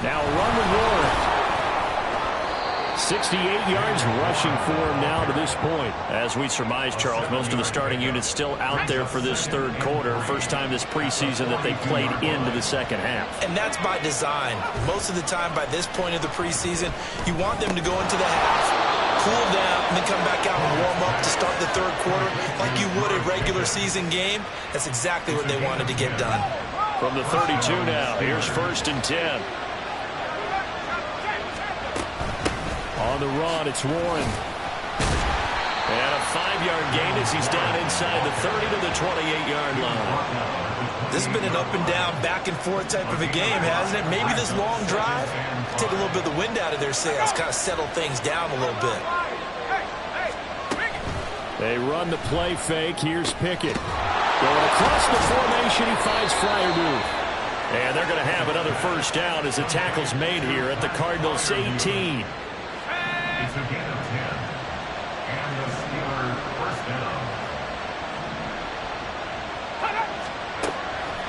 Now run with Warren. 68 yards rushing for him now to this point. As we surmise, Charles, most of the starting units still out there for this 3rd quarter. First time this preseason that they played into the 2nd half. And that's by design. Most of the time by this point of the preseason, you want them to go into the half, cool down, and then come back out and warm up to start the 3rd quarter like you would a regular season game. That's exactly what they wanted to get done. From the 32 now, here's 1st and 10. On the run, it's Warren. And a 5-yard gain as he's down inside the 30 to the 28-yard line. This has been an up and down, back and forth type of a game, hasn't it? Maybe this long drive, take a little bit of the wind out of their sails, kind of settle things down a little bit. They run the play fake. Here's Pickett. Going across the formation, he finds Fryermuth. And they're going to have another first down as the tackle's made here at the Cardinals' 18. It's a gain of 10. And the Steelers first down.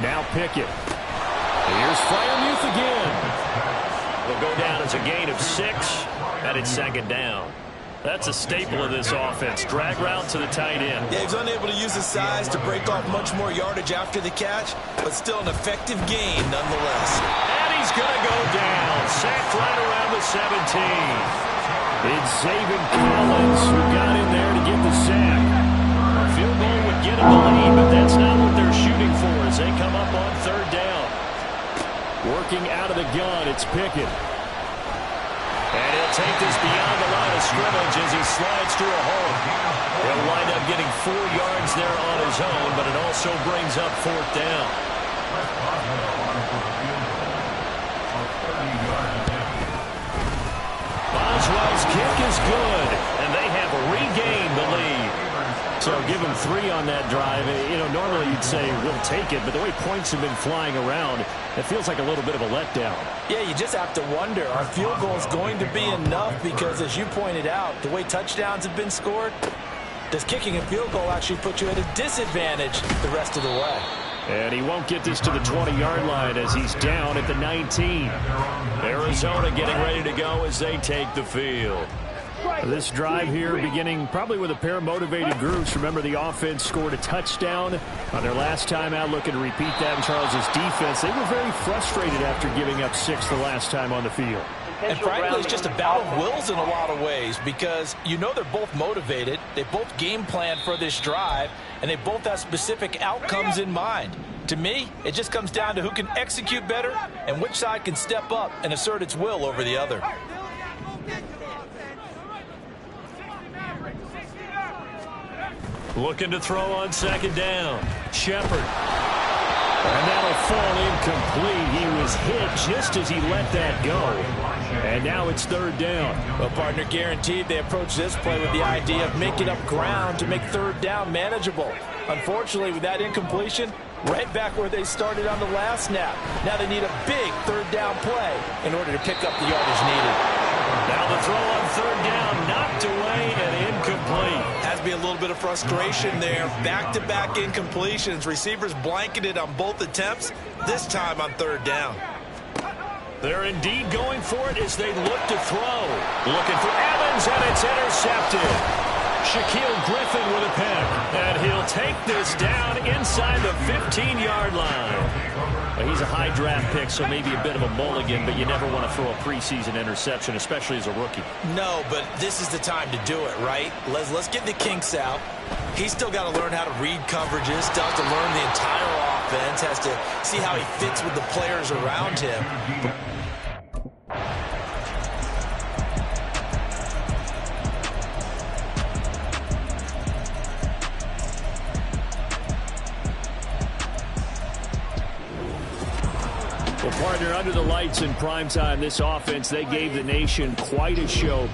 Now Pickett. Here's Fryermuth again. Will go down as a gain of 6, and it's second down. That's a staple of this offense. Drag route to the tight end. Yeah, he's unable to use his size to break off much more yardage after the catch, but still an effective gain nonetheless. And he's going to go down. Sacked right around the 17. It's Zaven Collins who got in there to get the sack. A field goal would get him the lead, but that's not what they're shooting for as they come up on third down. Working out of the gun, it's Pickett. And he'll take this beyond the line of scrimmage as he slides through a hole. He'll wind up getting 4 yards there on his own, but it also brings up fourth down. Boswell's kick is good, and they have regained the lead. So give him 3 on that drive. You know, normally you'd say we'll take it, but the way points have been flying around, it feels like a little bit of a letdown. Yeah, you just have to wonder, are field goals going to be enough? Because as you pointed out, the way touchdowns have been scored, does kicking a field goal actually put you at a disadvantage the rest of the way? And he won't get this to the 20-yard line as he's down at the 19. Arizona getting ready to go as they take the field. This drive here beginning probably with a pair of motivated groups. Remember, the offense scored a touchdown on their last time out, looking to repeat that in Charles's defense. They were very frustrated after giving up 6 the last time on the field. And frankly, it's just a battle of wills in a lot of ways because you know they're both motivated. They both game plan for this drive, and they both have specific outcomes in mind. To me, it just comes down to who can execute better and which side can step up and assert its will over the other. Looking to throw on second down. Shepard. And that'll fall incomplete. He was hit just as he let that go. And now it's third down. Well, partner, guaranteed they approach this play with the idea of making up ground to make third down manageable. Unfortunately, with that incompletion, right back where they started on the last snap. Now they need a big third down play in order to pick up the yardage needed. Now the throw on third down, knocked away and incomplete. Has to be a little bit of frustration there. Back-to-back incompletions. Receivers blanketed on both attempts, this time on third down. They're indeed going for it as they look to throw. Looking for Evans, and it's intercepted. Shaquille Griffin with a pick. And he'll take this down inside the 15-yard line. Well, he's a high draft pick, so maybe a bit of a mulligan, but you never want to throw a preseason interception, especially as a rookie. No, but this is the time to do it, right? Let's get the kinks out. He's still got to learn how to read coverages, still has to learn the entire offense, has to see how he fits with the players around him. Well, partner, under the lights in primetime, this offense, they gave the nation quite a show.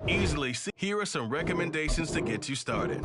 Easily see. Here are some recommendations to get you started.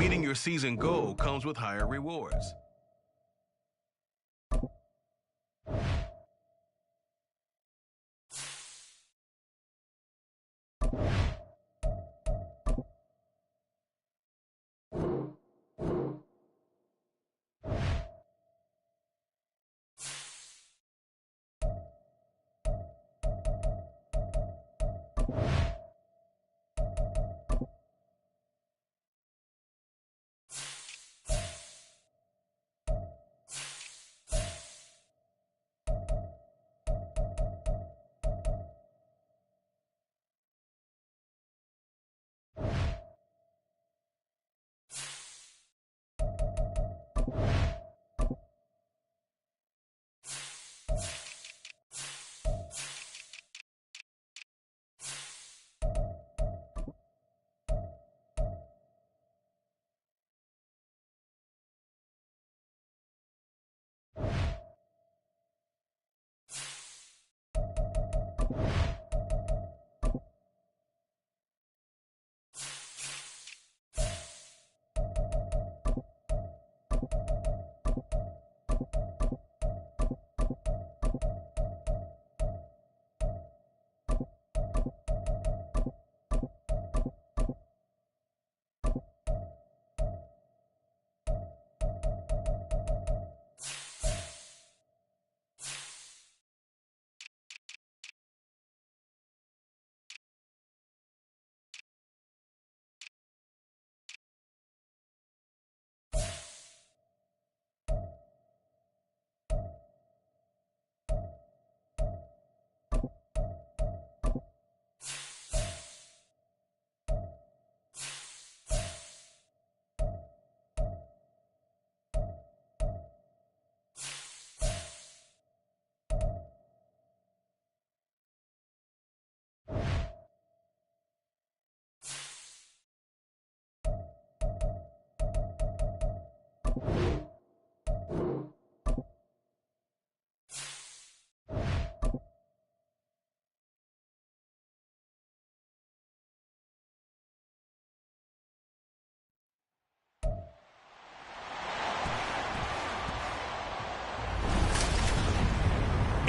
meeting your season goal comes with higher rewards.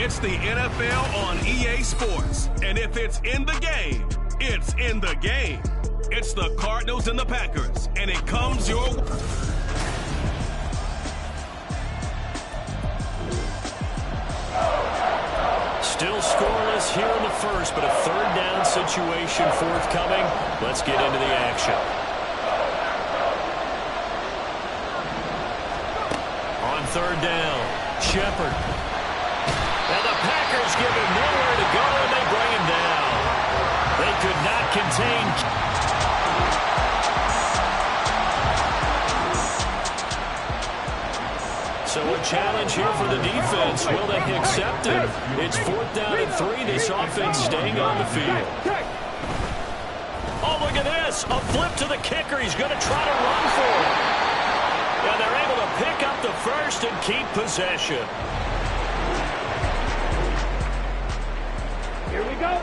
It's the NFL on EA Sports. And if it's in the game, it's in the game. It's the Cardinals and the Packers. And it comes your way. Still scoreless here in the first, but a third down situation forthcoming. Let's get into the action. On third down, Shepard. And the Packers give him nowhere to go, and they bring him down. They could not contain. So a challenge here for the defense. Will they accept it? It's 4th down and 3. This offense staying on the field. Oh, look at this. A flip to the kicker. He's going to try to run for it. And they're able to pick up the first and keep possession.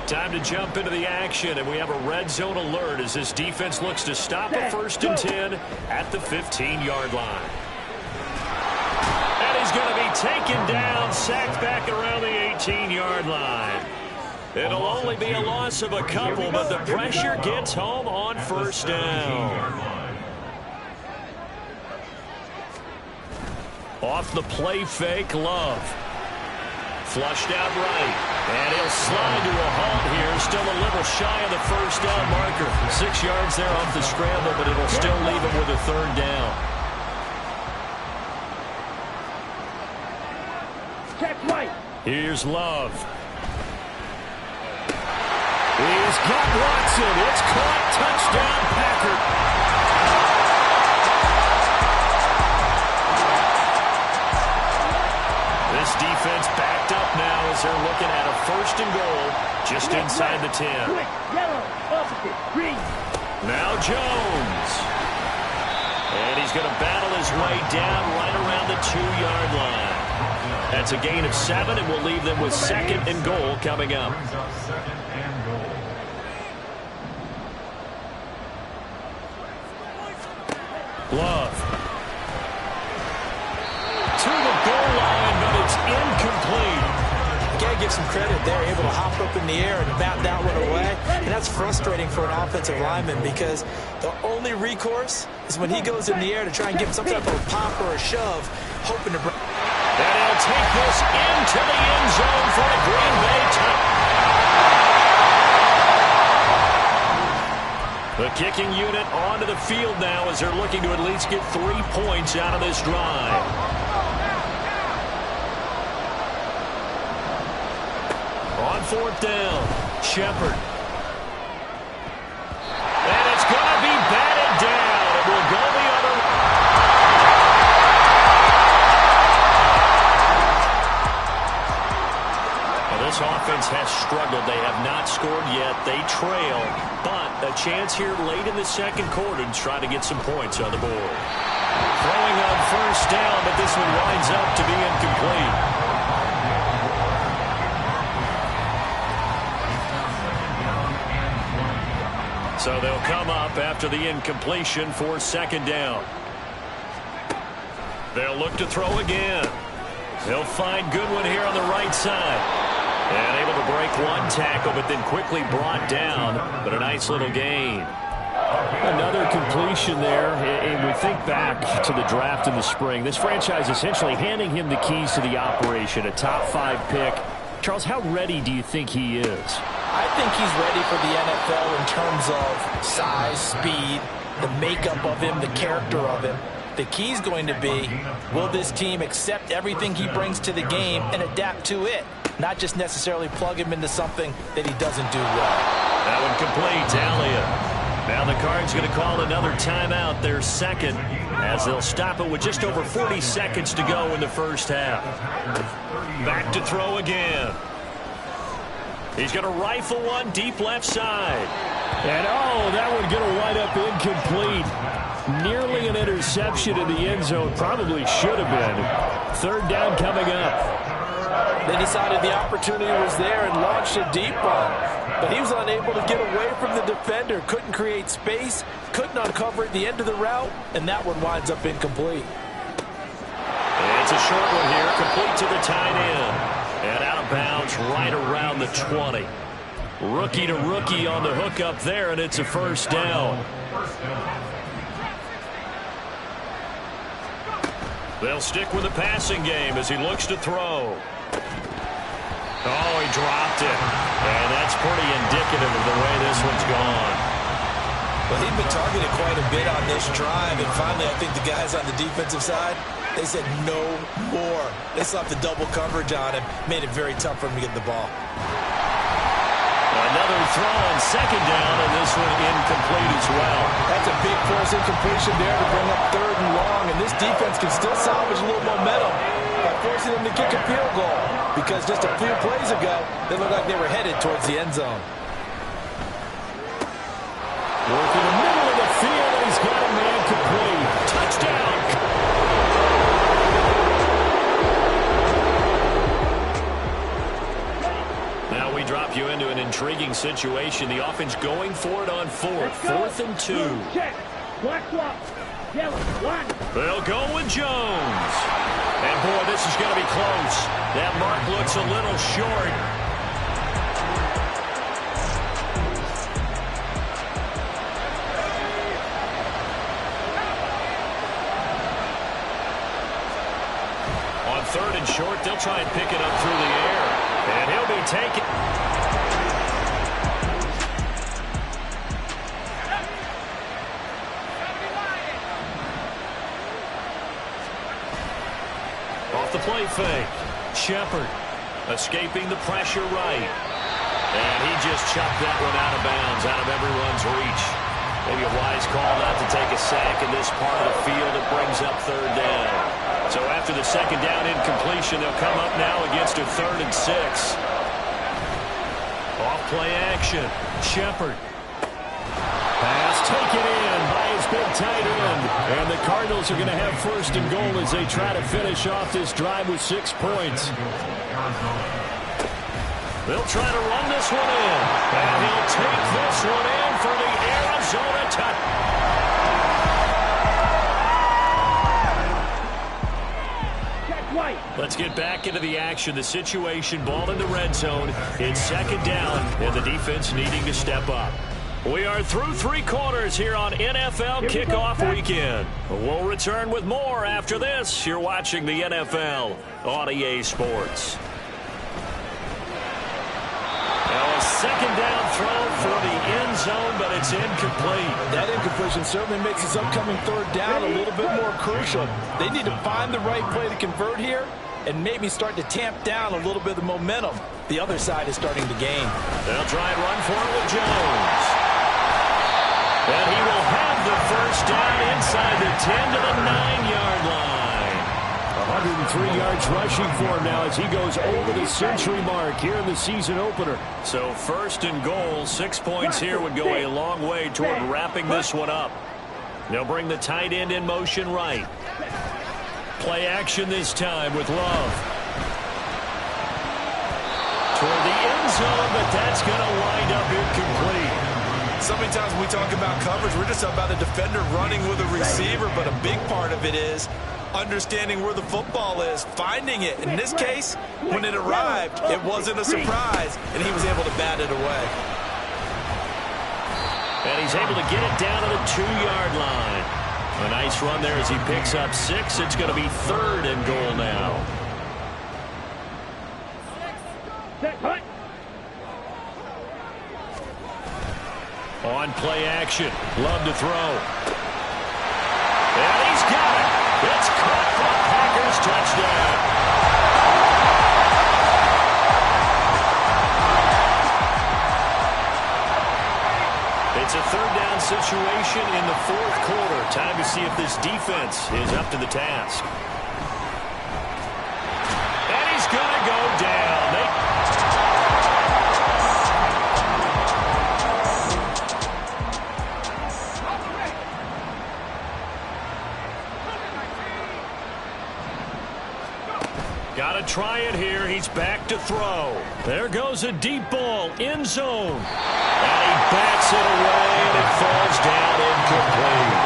Time to jump into the action, and we have a red zone alert as this defense looks to stop a 1st and 10 at the 15-yard line. And he's going to be taken down, sacked back around the 18-yard line. It'll only be a loss of a couple, but the pressure gets home on 1st down. Off the play fake, Love. Flushed out right. And he'll slide to a halt here. Still a little shy of the 1st down marker. 6 yards there off the scramble, but it'll still leave him with a 3rd down. Check right. Here's Love. He's got Watson. It's caught. Touchdown, Packer. This defense backed up now as they're looking at a 1st and goal just inside the 10. Yellow, opposite, green. Now Jones. And he's going to battle his way down right around the 2-yard line. That's a gain of 7, and we'll leave them with 2nd and goal coming up. Love. To the goal line, but it's incomplete. You got to give some credit. They're able to hop up in the air and bat that one away. And that's frustrating for an offensive lineman because the only recourse is when he goes in the air to try and give some type of a pop or a shove, hoping to break. And he'll take this into the end zone for a Green Bay touchdown. The kicking unit onto the field now as they're looking to at least get 3 points out of this drive. On fourth down, Shepard. And it's going to be batted down. It will go the other way. Well, this offense has struggled. They have not scored yet. They trail, but a chance here late in the second quarter to try to get some points on the board. Throwing on first down, but this one winds up to be incomplete. So they'll come up after the incompletion for second down. They'll look to throw again. They'll find Goodwin here on the right side. And able to break one tackle, but then quickly brought down. But a nice little gain. Another completion there. And we think back to the draft in the spring. This franchise essentially handing him the keys to the operation, a top 5 pick. Charles, how ready do you think he is? I think he's ready for the NFL in terms of size, speed, the makeup of him, the character of him. The key's going to be, will this team accept everything he brings to the game and adapt to it? Not just necessarily plug him into something that he doesn't do well. That one complete to Elliott. Now the Cards going to call another timeout, their second, as they'll stop it with just over 40 seconds to go in the first half. Back to throw again. He's going to rifle one deep left side. And that one going to wind up incomplete. Nearly an interception in the end zone. Probably should have been. Third down coming up. They decided the opportunity was there and launched a deep ball. But he was unable to get away from the defender. Couldn't create space. Couldn't uncover at the end of the route. And that one winds up incomplete. And it's a short one here. Complete to the tight end. And out of bounds right around the 20. Rookie to rookie on the hook up there, and it's a first down. They'll stick with the passing game as he looks to throw. Oh, he dropped it. And that's pretty indicative of the way this one's gone. Well, he'd been targeted quite a bit on this drive, and finally I think the guys on the defensive side, they said no more. They slapped the double coverage on him, made it very tough for him to get the ball. Another throw on second down, and this one incomplete as well. That's a big force incompletion there to bring up third and long, and this defense can still salvage a little momentum by forcing them to kick a field goal, because just a few plays ago, they looked like they were headed towards the end zone. Working the middle of the field, he's got a man complete. Touchdown! Now we drop you into an intriguing situation. The offense going for it on fourth and 2. Check. Black swap. Yellow. One. They'll go with Jones. And boy, this is going to be close. That mark looks a little short. Third and short, they'll try and pick it up through the air. And he'll be taken. Off the play fake. Shepard escaping the pressure right. And he just chucked that one out of bounds, out of everyone's reach. Maybe a wise call not to take a sack in this part of the field. It brings up third down. So after the second down incompletion, they'll come up now against a 3rd and 6. Off play action. Shepard. Pass taken in by his big tight end. And the Cardinals are going to have first and goal as they try to finish off this drive with 6 points. They'll try to run this one in. And he'll take this one in for the Arizona touchdown. white. Let's get back into the action. The situation, ball in the red zone. It's second down, and the defense needing to step up. We are through three quarters here on NFL Kickoff Weekend. We'll return with more after this. You're watching the NFL on EA Sports. Now a second down throw for the end zone, but it's incomplete. That incompletion certainly makes this upcoming third down a little bit more crucial. They need to find the right play to convert here and maybe start to tamp down a little bit of the momentum the other side is starting to gain. They'll try and run for it with Jones. And he will have the first down inside the 10 to the 9-yard line. 103 yards rushing for him now as he goes over the century mark here in the season opener. So first and goal, 6 points here would go a long way toward wrapping this one up. They'll bring the tight end in motion right. Play action this time with Love. Toward the end zone, but that's going to wind up incomplete. So many times when we talk about coverage, we're just talking about the defender running with a receiver, but a big part of it is understanding where the football is, finding it. In this case, when it arrived, it wasn't a surprise, and he was able to bat it away. And he's able to get it down to the 2-yard line. A nice run there as he picks up 6. It's going to be third and goal now. On play action, Love to throw. And he's got it. It's caught for a Packers touchdown. It's a third down situation in the fourth quarter. Time to see if this defense is up to the task. And he's going to go down. Got to try it here. He's back to throw. There goes a deep ball. End zone. And he bats it away, and it falls down incomplete.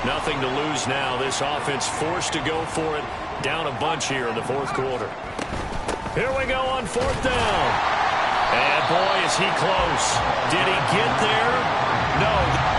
Nothing to lose now. This offense forced to go for it. Down a bunch here in the fourth quarter. Here we go on fourth down. And boy, is he close. Did he get there? No.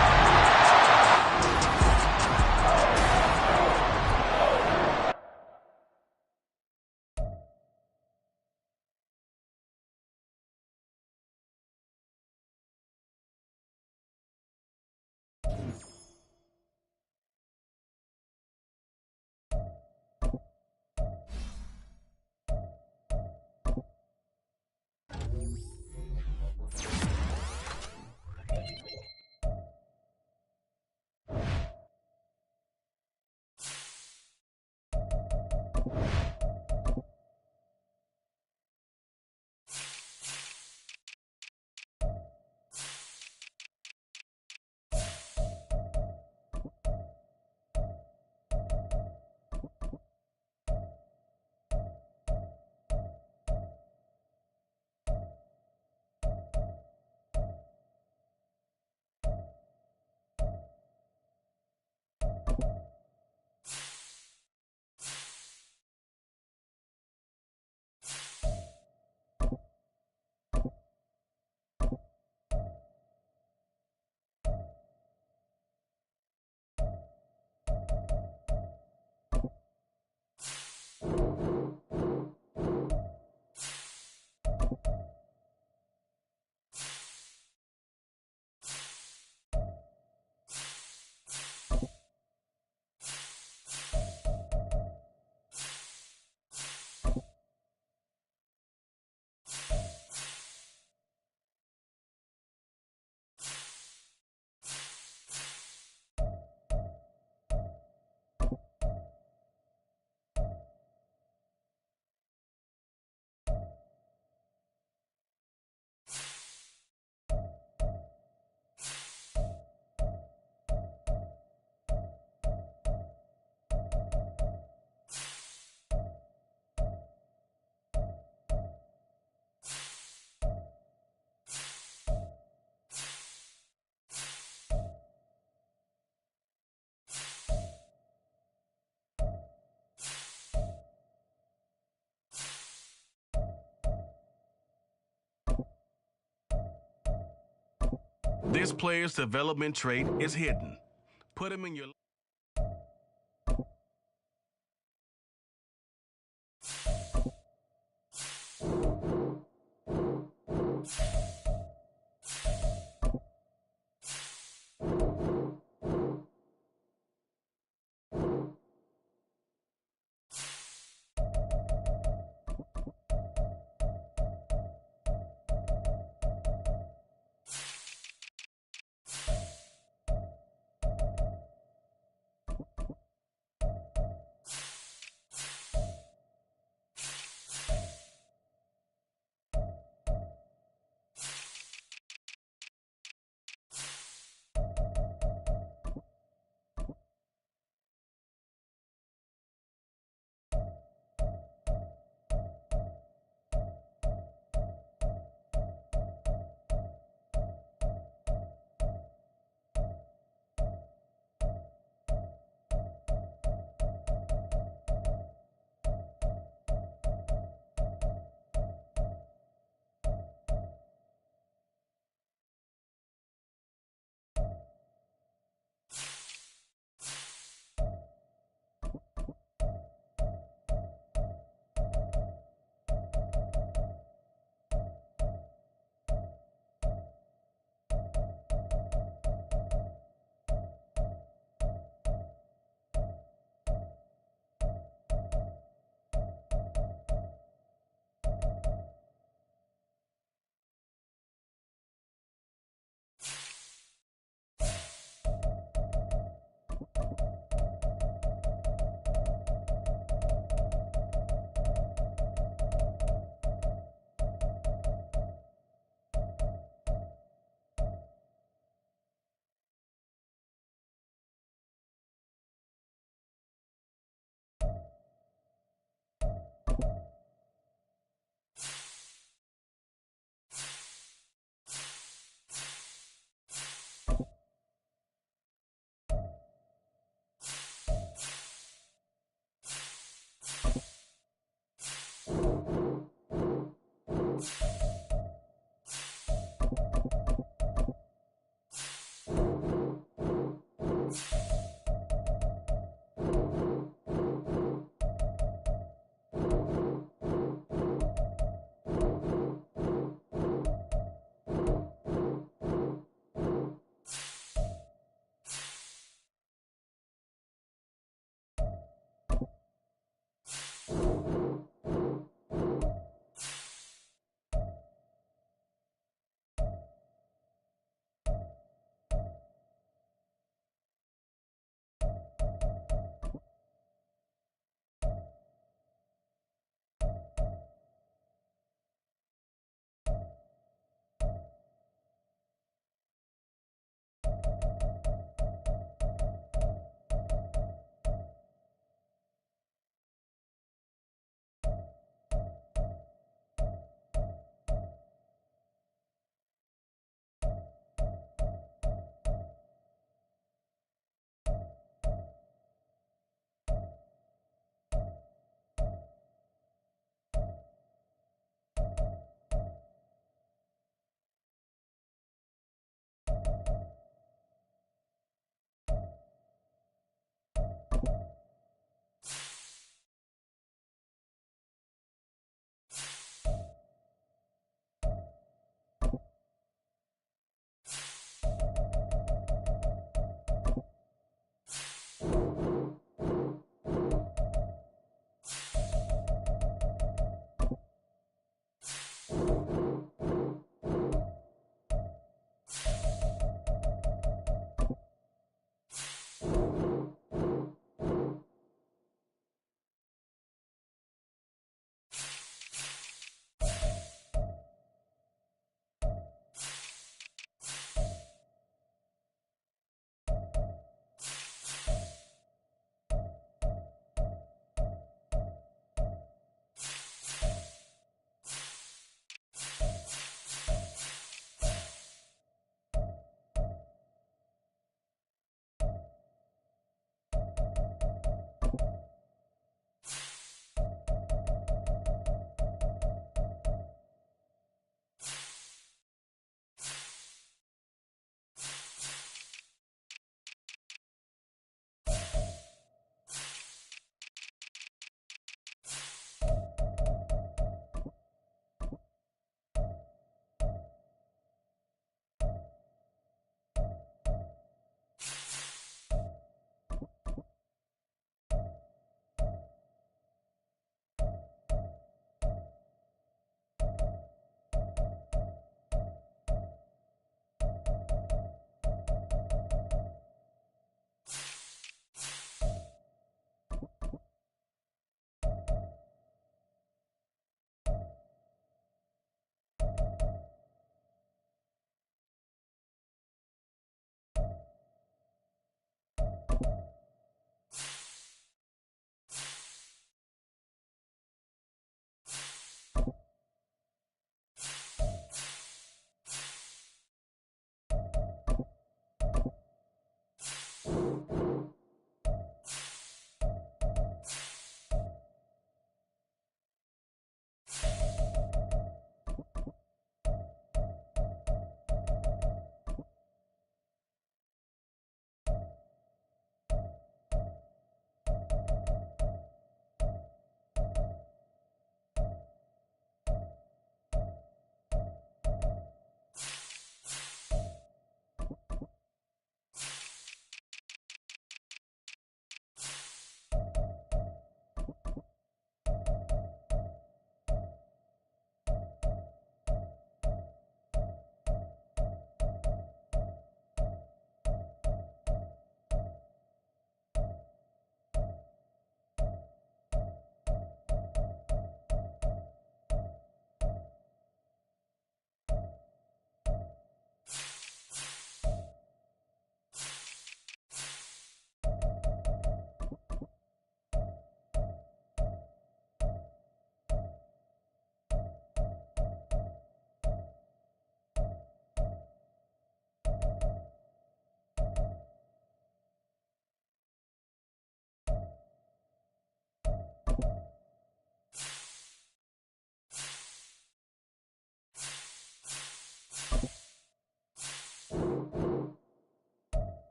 This player's development trait is hidden. Put him in your...